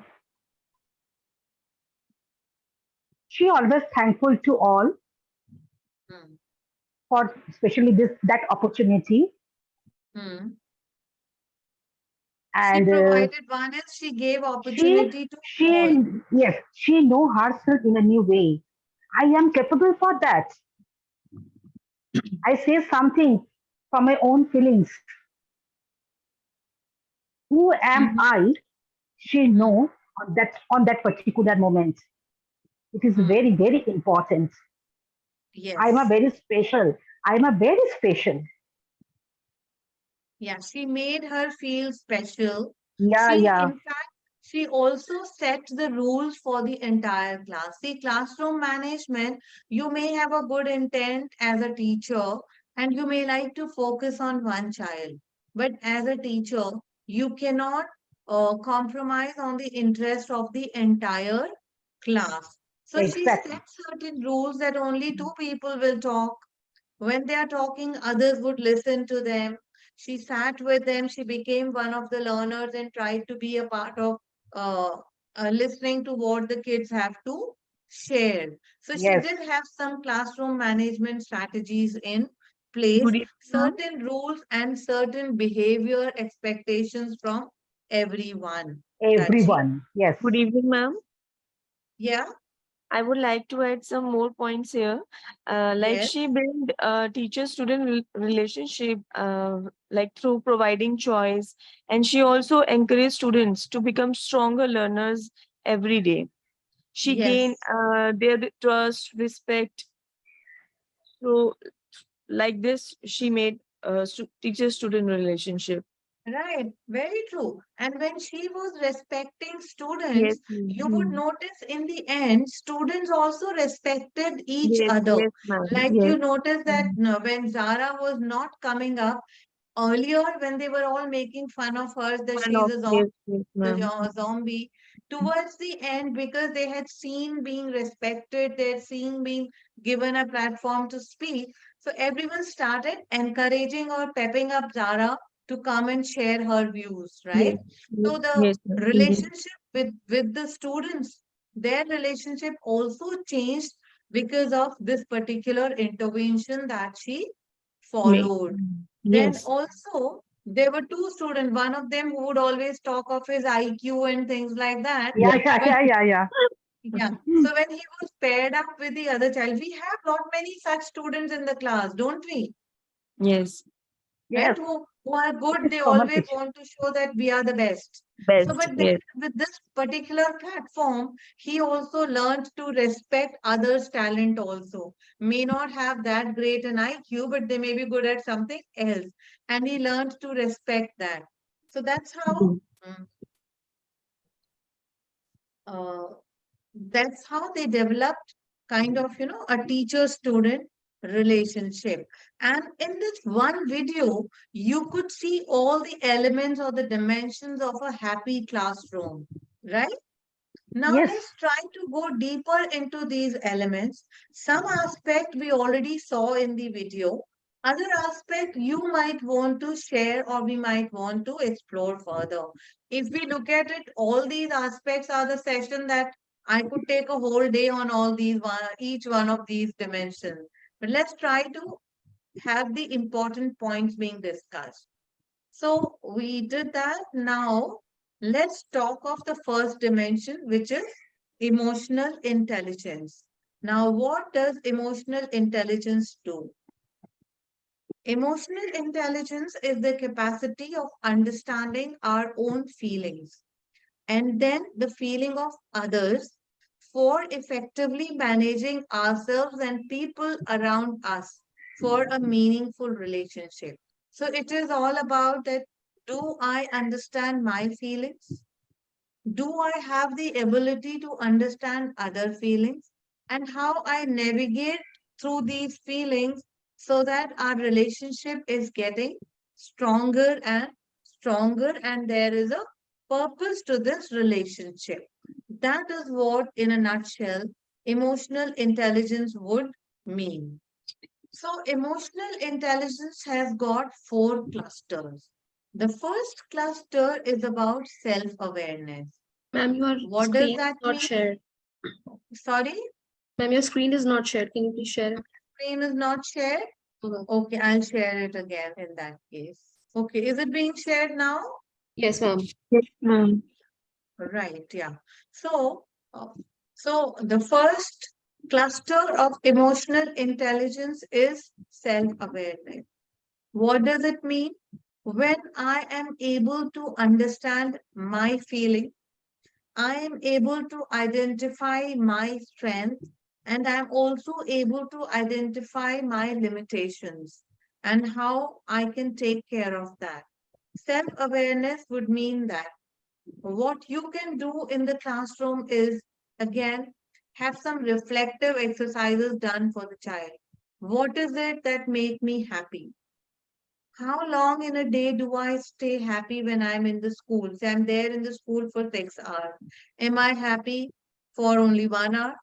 She always thankful to all
Hmm.
for especially this that opportunity.
Hmm. She
And
provided one is she gave
she
opportunity to all.
she yes, she know herself in a new way. I am capable for that. I say something from my own feelings. Who am
Mhm.
I? She
Hmm.
know on that particular moment. It is very very important. I'm a
Yes.
very special. I'm a very special.
Yeah, she made her feel special.
Yeah,
She,
yeah.
in fact, she also set the rules for the entire class. See, classroom management, you may have a good intent as a teacher and you may like to focus on one child. But as a teacher, you cannot compromise on the interest of the entire class. So she
Exactly.
set certain rules that only two people will talk. When they are talking, others would listen to them. She sat with them. She became one of the learners and tried to be a part of uh, listening to what the kids have to share. So she
Yes.
did have some classroom management strategies in place,
Good evening, ma'am.
certain rules and certain behavior expectations from everyone that she,
Everyone. Yes.
Good evening, ma'am.
yeah,
I would like to add some more points here. Like
yes,
she built teacher-student relationship, like through providing choice, and she also encouraged students to become stronger learners every day. She gained
yes.
their trust, respect. So, like this, she made teacher-student relationship.
Right, very true. And when she was respecting
Yes,
students, you would
ma'am.
notice in the end, students also respected each
Yes,
other.
yes, ma'am.
Like
Yes.
you notice that
Mm.
when Zara was not coming up earlier, when they were all making fun of her that
One
she's
of
a
yes, yes, ma'am.
zombie, towards the end, because they had seen being respected, they had seen being given a platform to speak, so everyone started encouraging or pepping up Zara to come and share her views, right?
Yes,
So the
yes, ma'am. Indeed.
relationship with the students, their relationship also changed because of this particular intervention that she
Make.
followed. Then
Yes.
also, there were two students, one of them who would always talk of his IQ and things like that.
Yeah.
Yeah. So when he was paired up with the other child, we have not many such students in the class, don't we?
Yes.
Right?
Yes.
Who are
It
good,
is
they
common
always
feature.
want to show that we are the best. So,
Best.
but then
Yes.
with this particular platform, he also learned to respect others' talent also. May not have that great an IQ, but they may be good at something else. And he learned to respect that. So that's how uh, that's how they developed kind of, a teacher-student relationship. And in this one video, you could see all the elements or the dimensions of a happy classroom, right? Now
Yes.
let's try to go deeper into these elements. Some aspect we already saw in the video. Other aspect you might want to share or we might want to explore further. If we look at it, all these aspects are the session that I could take a whole day on all these each one of these dimensions. But let's try to have the important points being discussed. So we did that. Now let's talk of the first dimension, which is emotional intelligence. Now, what does emotional intelligence do? Emotional intelligence is the capacity of understanding our own feelings and then the feeling of others for effectively managing ourselves and people around us for a meaningful relationship. So it is all about that. Do I understand my feelings? Do I have the ability to understand other feelings and how I navigate through these feelings so that our relationship is getting stronger and stronger and there is a purpose to this relationship. That is what, in a nutshell, emotional intelligence would mean. So, emotional intelligence has got four clusters. The first cluster is about self-awareness.
Ma'am, your
What does
screen is
that
not
mean?
shared.
Sorry?
Ma'am, your screen is not shared. Can you please share it?
Screen is not shared? Okay, I'll share it again in that case. Okay, is it being shared now?
Yes, ma'am.
Yes, ma'am.
Right, yeah. So, so the first cluster of emotional intelligence is self-awareness. What does it mean? When I am able to understand my feeling, I am able to identify my strength and I'm also able to identify my limitations and how I can take care of that. Self-awareness would mean that what you can do in the classroom is, again, have some reflective exercises done for the child. What is it that make me happy? How long in a day do I stay happy when I'm in the school? Say I'm there in the school for 6 hours. Am I happy for only 1 hour?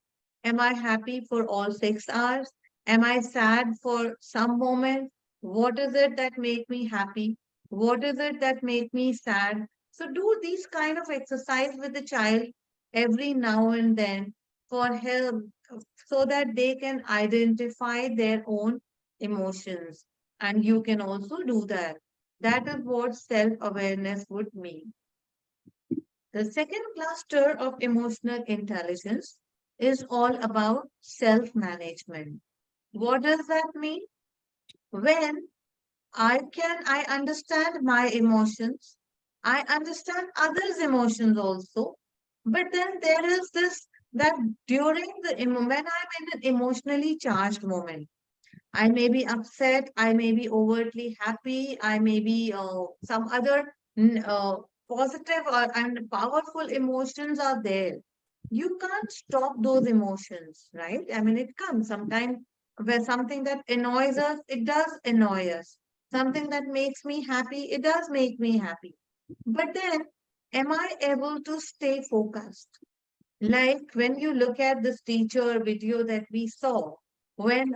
Am I happy for all 6 hours? Am I sad for some moment? What is it that make me happy? What is it that make me sad? So do these kind of exercise with the child every now and then for help so that they can identify their own emotions. And you can also do that. That is what self-awareness would mean. The second cluster of emotional intelligence is all about self-management. What does that mean? When I understand my emotions, I understand others' emotions also, but then there is this that during when I'm in an emotionally charged moment, I may be upset, I may be overtly happy, I may be some other positive and powerful emotions are there. You can't stop those emotions, right? I mean, it comes sometimes where something that annoys us, it does annoy us. Something that makes me happy, it does make me happy. But then, am I able to stay focused? Like when you look at this teacher video that we saw, when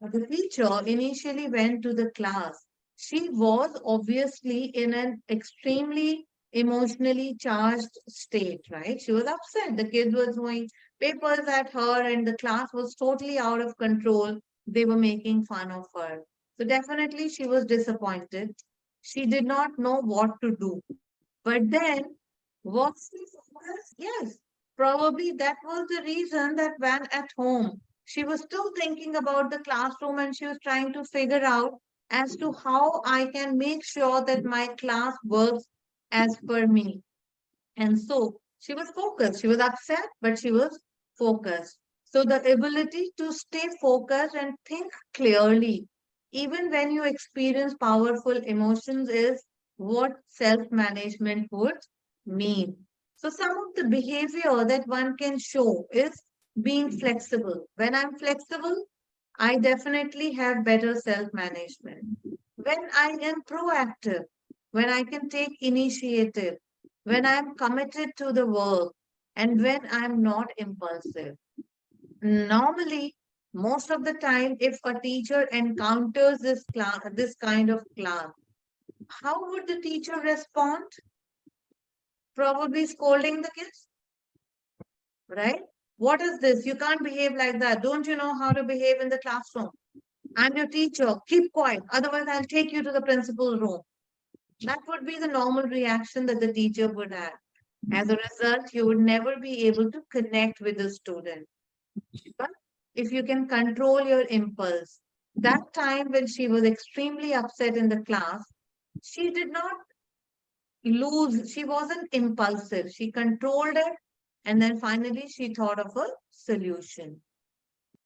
the teacher initially went to the class, she was obviously in an extremely emotionally charged state, right? She was upset. The kids were throwing papers at her and the class was totally out of control. They were making fun of her. So definitely she was disappointed. She did not know what to do. But then, was she focused? Yes. Probably that was the reason that when at home, she was still thinking about the classroom and she was trying to figure out as to how I can make sure that my class works as per me. And so she was focused. She was upset, but she was focused. So the ability to stay focused and think clearly, even when you experience powerful emotions, is what self-management would mean. So some of the behavior that one can show is being flexible. When I'm flexible, I definitely have better self-management. When I am proactive, when I can take initiative, when I'm committed to the work, and when I'm not impulsive. Normally, most of the time, if a teacher encounters this kind of class, how would the teacher respond? Probably scolding the kids, right? What is this? You can't behave like that. Don't you know how to behave in the classroom? I'm your teacher. Keep quiet. Otherwise, I'll take you to the principal's room. That would be the normal reaction that the teacher would have. As a result, you would never be able to connect with the student. But if you can control your impulse, that time when she was extremely upset in the class, she did not lose, she wasn't impulsive. She controlled it, and then finally she thought of a solution.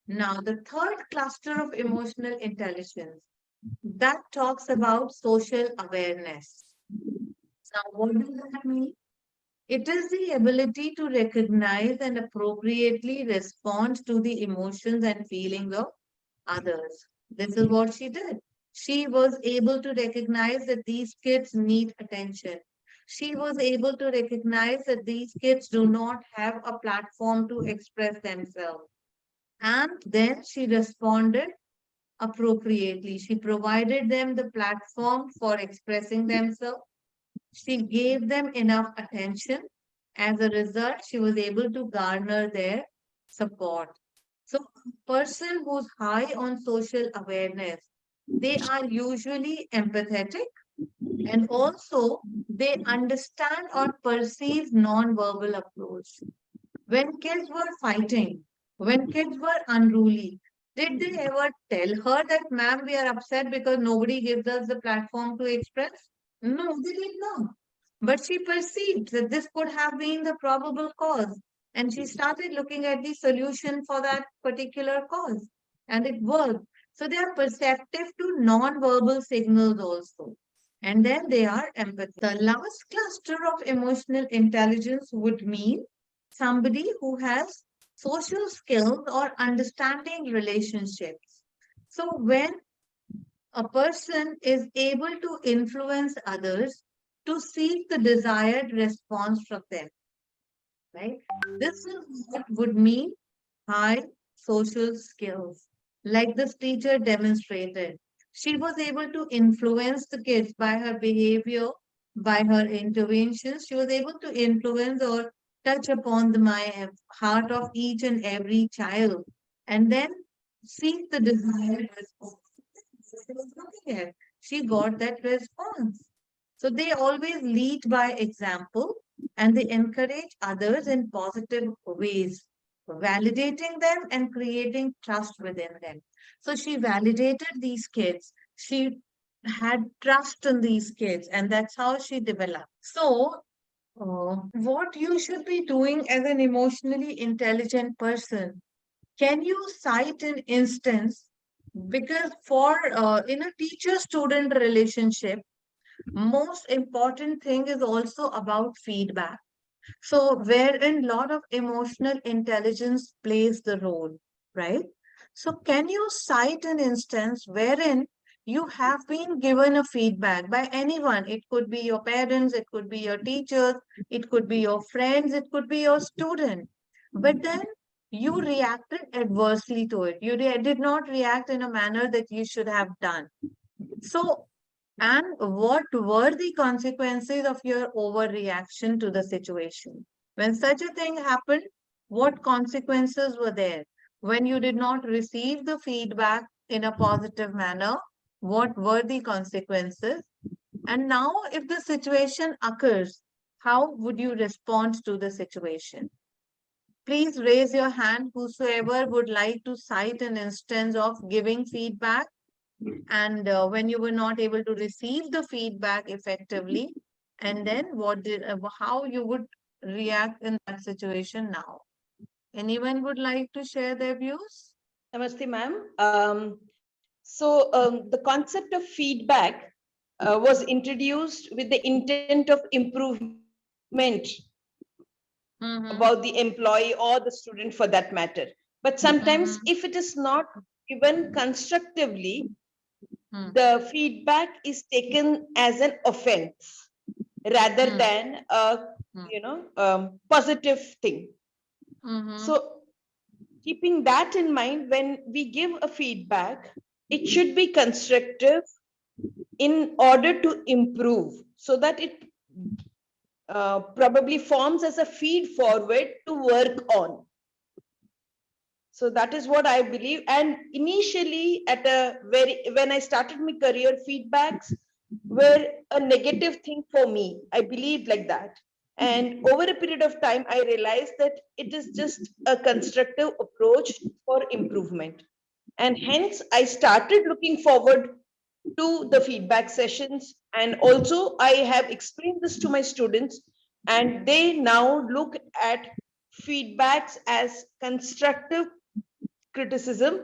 Now, the third cluster of emotional intelligence that talks about social awareness. Now, what does that mean? It is the ability to recognize and appropriately respond to the emotions and feelings of others. This is what she did. She was able to recognize that these kids need attention. She was able to recognize that these kids do not have a platform to express themselves. And then she responded appropriately. She provided them the platform for expressing themselves. She gave them enough attention. As a result, she was able to garner their support. So, a person who's high on social awareness, they are usually empathetic and also they understand or perceive non-verbal approach. When kids were fighting, when kids were unruly, did they ever tell her that, ma'am, we are upset because nobody gives us the platform to express? No, they did not. But she perceived that this could have been the probable cause. And she started looking at the solution for that particular cause. And it worked. So they are perceptive to non-verbal signals also. And then they are empathic. The last cluster of emotional intelligence would mean somebody who has social skills or understanding relationships. So when a person is able to influence others to seek the desired response from them, right? This is what would mean high social skills. Like this teacher demonstrated, she was able to influence the kids by her behavior, by her interventions. She was able to influence or touch upon the heart of each and every child and then seek the desired response. She was looking at. She got that response. So they always lead by example and they encourage others in positive ways, validating them and creating trust within them. So she validated these kids. She had trust in these kids, and that's how she developed. So, what you should be doing as an emotionally intelligent person, can you cite an instance? Because for in a teacher-student relationship, most important thing is also about feedback. So wherein lot of emotional intelligence plays the role, right? So can you cite an instance wherein you have been given a feedback by anyone? It could be your parents, it could be your teachers, it could be your friends, it could be your student. But then you reacted adversely to it. You did not react in a manner that you should have done. So, and what were the consequences of your overreaction to the situation? When such a thing happened, what consequences were there? When you did not receive the feedback in a positive manner, What were the consequences? And now, if the situation occurs, how would you respond to the situation? Please raise your hand, whosoever would like to cite an instance of giving feedback and when you were not able to receive the feedback effectively, and then how you would react in that situation now. Anyone would like to share their views?
Namaste, ma'am. The concept of feedback was introduced with the intent of improvement about the employee or the student for that matter. But sometimes if it is not given constructively, the feedback is taken as an offense rather than a positive thing. So keeping that in mind, when we give a feedback, it should be constructive in order to improve, so that it probably forms as a feed forward to work on. So that is what I believe. And initially, when I started my career, feedbacks were a negative thing for me. I believed like that. And over a period of time, I realized that it is just a constructive approach for improvement. And hence, I started looking forward to the feedback sessions. And also, I have explained this to my students, and they now look at feedbacks as constructive criticism,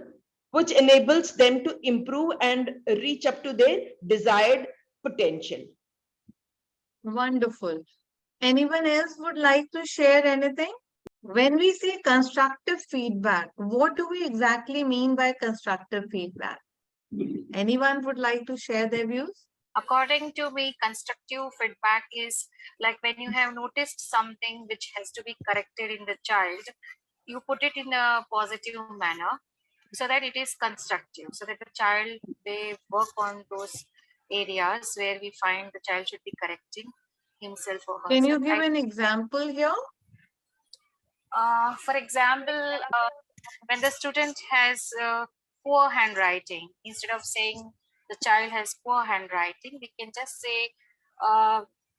which enables them to improve and reach up to their desired potential.
Wonderful. Anyone else would like to share anything? When we say constructive feedback, what do we exactly mean by constructive feedback? Anyone would like to share their views?
According to me, constructive feedback is like when you have noticed something which has to be corrected in the child, you put it in a positive manner so that it is constructive, so that the child, they work on those areas where we find the child should be correcting himself or herself.
Can you give an example here?
For example, when the student has poor handwriting, instead of saying the child has poor handwriting, we can just say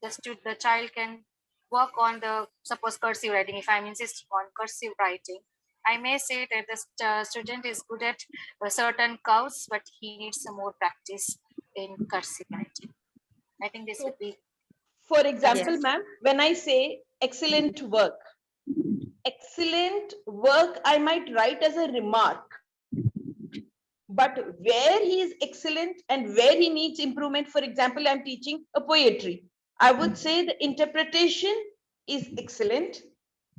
the child can work on the, suppose, cursive writing. If I'm insisting on cursive writing, I may say that the student is good at certain curves, but he needs some more practice in cursive writing. I think this would be.
For example, ma'am, when I say excellent work, I might write as a remark. But where he is excellent and where he needs improvement, for example, I'm teaching a poetry. I would say the interpretation is excellent,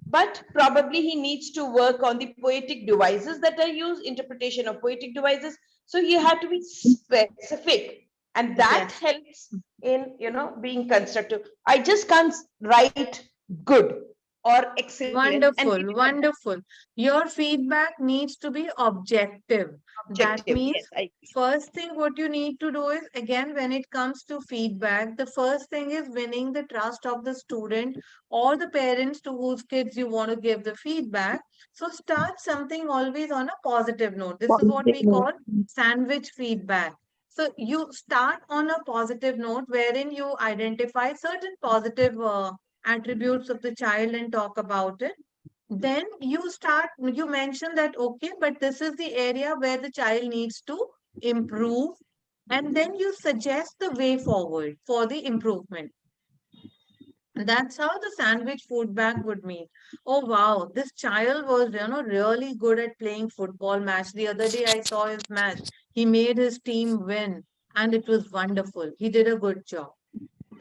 but probably he needs to work on the poetic devices that I use, interpretation of poetic devices. So you have to be specific, and that helps in being constructive. I just can't write good or excellent.
Wonderful, wonderful. Your feedback needs to be objective. That means first thing what you need to do is, again, when it comes to feedback, the first thing is winning the trust of the student or the parents to whose kids you want to give the feedback. So start something always on a positive note. This is what we call sandwich feedback. So you start on a positive note wherein you identify certain positive attributes of the child and talk about it. Then you mention that, okay, but this is the area where the child needs to improve. And then you suggest the way forward for the improvement. That's how the sandwich feedback would mean. Oh, wow, this child was, really good at playing football match. The other day I saw his match. He made his team win and it was wonderful. He did a good job.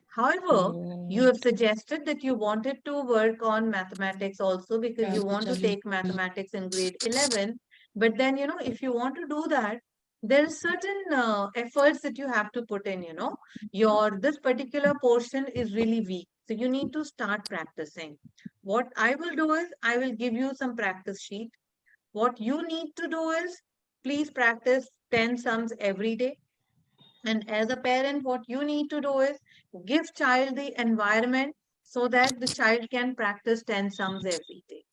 However, you have suggested that you wanted to work on mathematics also because you want to take mathematics in grade 11. But then, if you want to do that, there are certain efforts that you have to put in, this particular portion is really weak. So you need to start practicing. What I will do is I will give you some practice sheet. What you need to do is please practice 10 sums every day. And as a parent, what you need to do is give child the environment so that the child can practice 10 sums every day.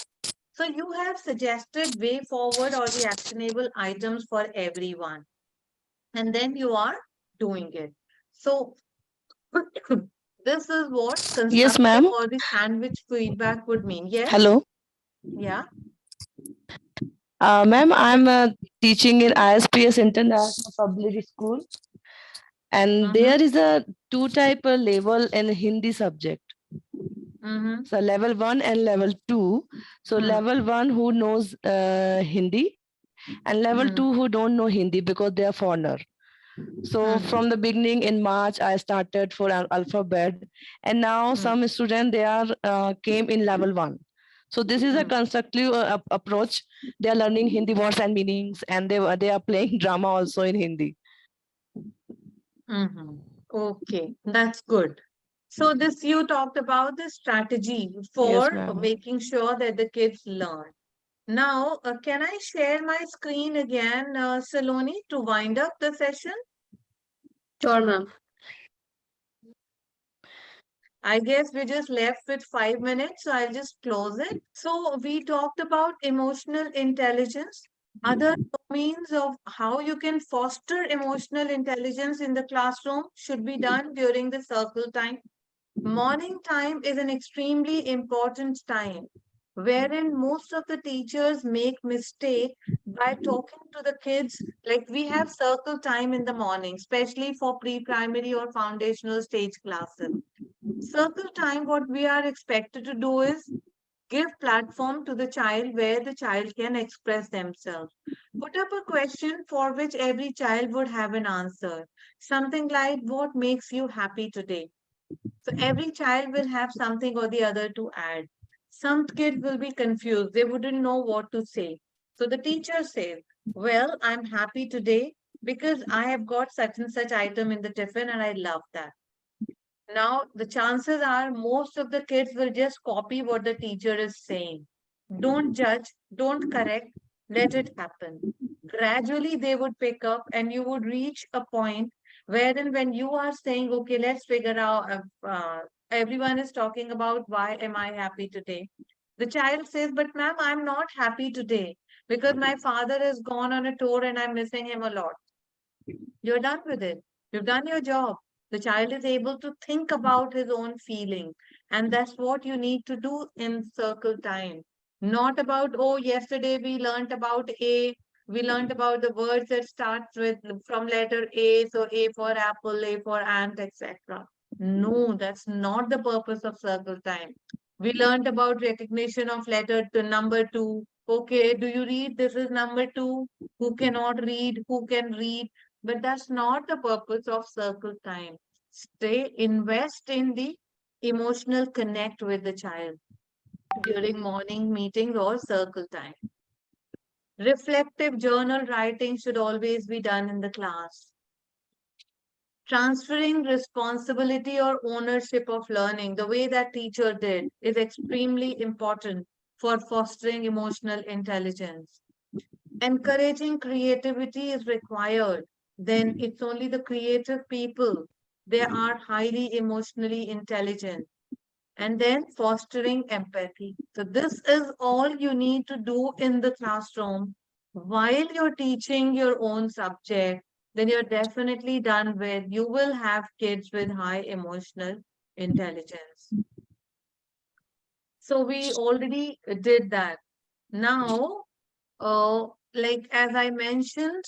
So you have suggested way forward or the actionable items for everyone. and then you are doing it. So this is what
Yes,
constructive
ma'am.
or the sandwich feedback would mean. Yes?
Hello.
Yeah.
Ma'am, I'm teaching in ISPS International Public School, and there is a two type of level in Hindi subject. So level 1 and level 2. So level 1 who knows Hindi, and level 2 who don't know Hindi because they are foreigner. So from the beginning in March, I started for an alphabet, and now some students they are came in level 1. So this is a constructive approach. They are learning Hindi words and meanings, and they are playing drama also in Hindi.
Okay, that's good. So this you talked about the strategy
Yes,
for
ma'am.
making sure that the kids learn. Now, can I share my screen again, Saloni, to wind up the session?
Sure, ma'am.
I guess we just left with 5 minutes, so I'll just close it. So we talked about emotional intelligence, other domains of how you can foster emotional intelligence in the classroom should be done during the circle time. Morning time is an extremely important time wherein most of the teachers make mistake by talking to the kids. Like we have circle time in the morning, especially for pre-primary or foundational stage classes. Circle time, what we are expected to do is give platform to the child where the child can express themselves. Put up a question for which every child would have an answer. Something like, what makes you happy today? So every child will have something or the other to add. Some kids will be confused. They wouldn't know what to say. So the teacher says, well, I'm happy today because I have got such and such item in the tiffin and I love that. Now, the chances are most of the kids will just copy what the teacher is saying. Don't judge, don't correct, let it happen. Gradually, they would pick up, and you would reach a point wherein when you are saying, okay, let's figure out, everyone is talking about why am I happy today? The child says, but ma'am, I'm not happy today because my father has gone on a tour and I'm missing him a lot. You're done with it. You've done your job. The child is able to think about his own feeling. And that's what you need to do in circle time. Not about, oh, yesterday we learned about A. We learned about the words that starts with from letter A. So A for apple, A for ant, etc. No, that's not the purpose of circle time. We learned about recognition of letter to number 2. Okay, do you read? This is number 2. Who cannot read? Who can read? But that's not the purpose of circle time. Invest in the emotional connect with the child during morning meetings or circle time. Reflective journal writing should always be done in the class. Transferring responsibility or ownership of learning, the way that teacher did, is extremely important for fostering emotional intelligence. Encouraging creativity is required. Then it's only the creative people. They are highly emotionally intelligent. And then fostering empathy. So this is all you need to do in the classroom while you're teaching your own subject. Then you're definitely done with, you will have kids with high emotional intelligence. So we already did that. Now, like as I mentioned,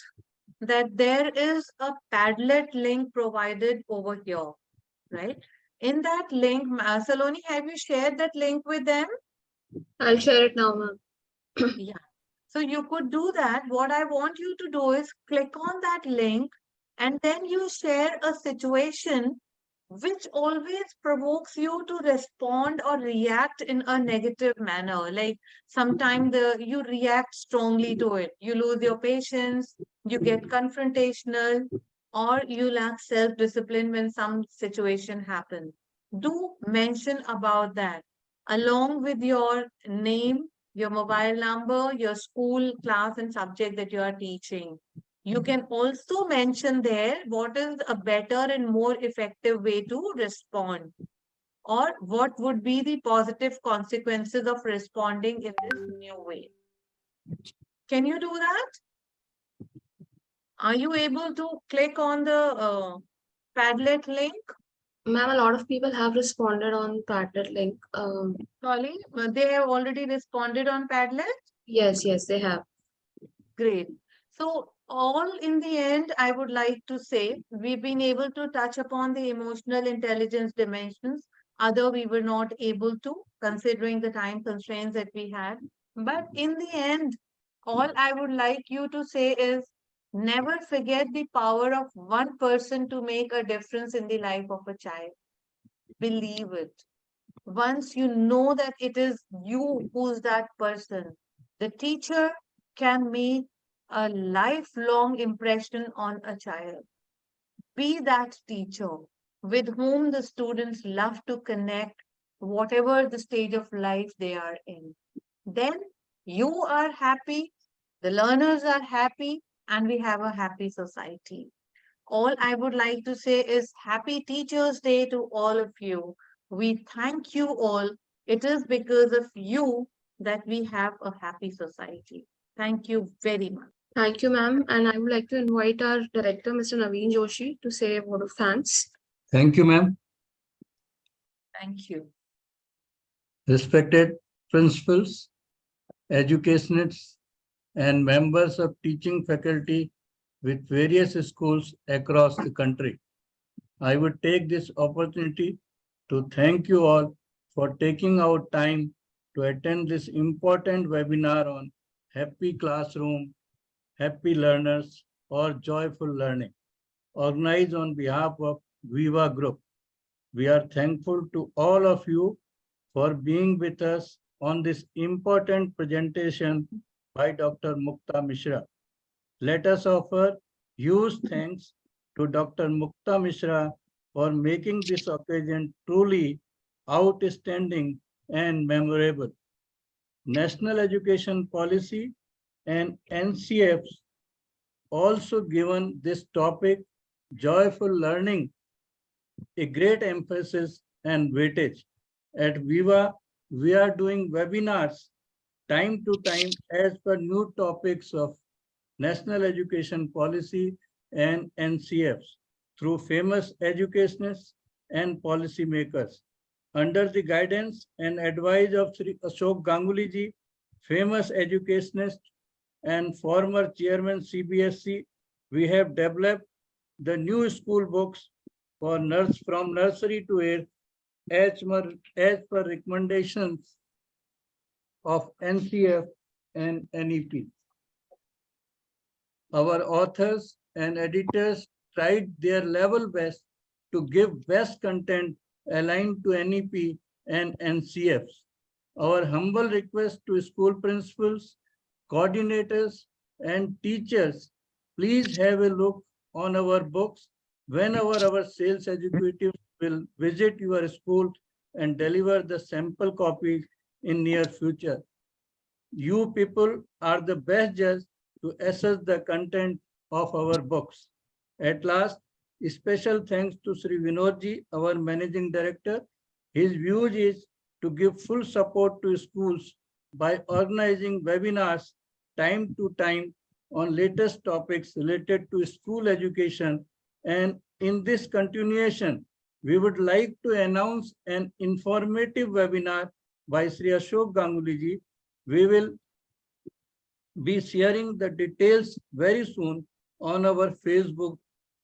that there is a Padlet link provided over here, right? In that link, Saloni, have you shared that link with them?
I'll share it now, ma'am.
Yeah. So you could do that. What I want you to do is click on that link and then you share a situation which always provokes you to respond or react in a negative manner. Like sometimes you react strongly to it. You lose your patience, you get confrontational, or you lack self-discipline when some situation happens. Do mention about that along with your name, your mobile number, your school, class, and subject that you are teaching. You can also mention there what is a better and more effective way to respond, or what would be the positive consequences of responding in this new way. Can you do that? Are you able to click on the Padlet link?
Ma'am, a lot of people have responded on Padlet link.
Sorry, they have already responded on Padlet?
Yes, yes, they have.
Great. So all in the end, I would like to say we've been able to touch upon the emotional intelligence dimensions. Other we were not able to, considering the time constraints that we had. But in the end, all I would like you to say is never forget the power of one person to make a difference in the life of a child. Believe it. Once you know that it is you who's that person, the teacher can make a lifelong impression on a child. Be that teacher with whom the students love to connect, whatever the stage of life they are in. Then you are happy, the learners are happy, and we have a happy society. All I would like to say is Happy Teachers' Day to all of you. We thank you all. It is because of you that we have a happy society. Thank you very much.
Thank you, ma'am. And I would like to invite our director, Mr. Naveen Joshi, to say a word of thanks.
Thank you, ma'am.
Thank you.
Respected principals, educationists, and members of teaching faculty with various schools across the country. I would take this opportunity to thank you all for taking out time to attend this important webinar on happy classroom, happy learners, or joyful learning, organized on behalf of Viva Group. We are thankful to all of you for being with us on this important presentation by Dr. Mukta Mishra. Let us offer huge thanks to Dr. Mukta Mishra for making this occasion truly outstanding and memorable. National Education Policy and NCFs also given this topic, joyful learning, a great emphasis and weightage. At Viva, we are doing webinars time to time as per new topics of National Education Policy and NCFs through famous educationists and policymakers. Under the guidance and advice of Sri Ashok Ganguly ji, famous educationist and former chairman CBSE, we have developed the new school books for from nursery to 8th as per recommendations of NCF and NEP. Our authors and editors tried their level best to give best content aligned to NEP and NCFs. Our humble request to school principals, coordinators, and teachers, please have a look on our books whenever our sales executives will visit your school and deliver the sample copies in near future. You people are the best judge to assess the content of our books. At last, special thanks to Sri Vinodji, our Managing Director. His views is to give full support to schools by organizing webinars time to time on latest topics related to school education. And in this continuation, we would like to announce an informative webinar by Sri Ashok Ganguly ji. We will be sharing the details very soon on our Facebook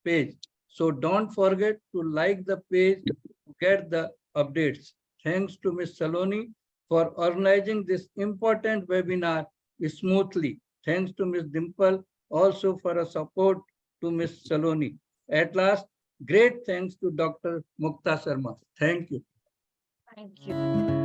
page. So don't forget to like the page to get the updates. Thanks to Ms. Saloni for organizing this important webinar smoothly. Thanks to Ms. Dimple also for a support to Ms. Saloni. At last, great thanks to Dr. Mukta Sharma. Thank you.
Thank you.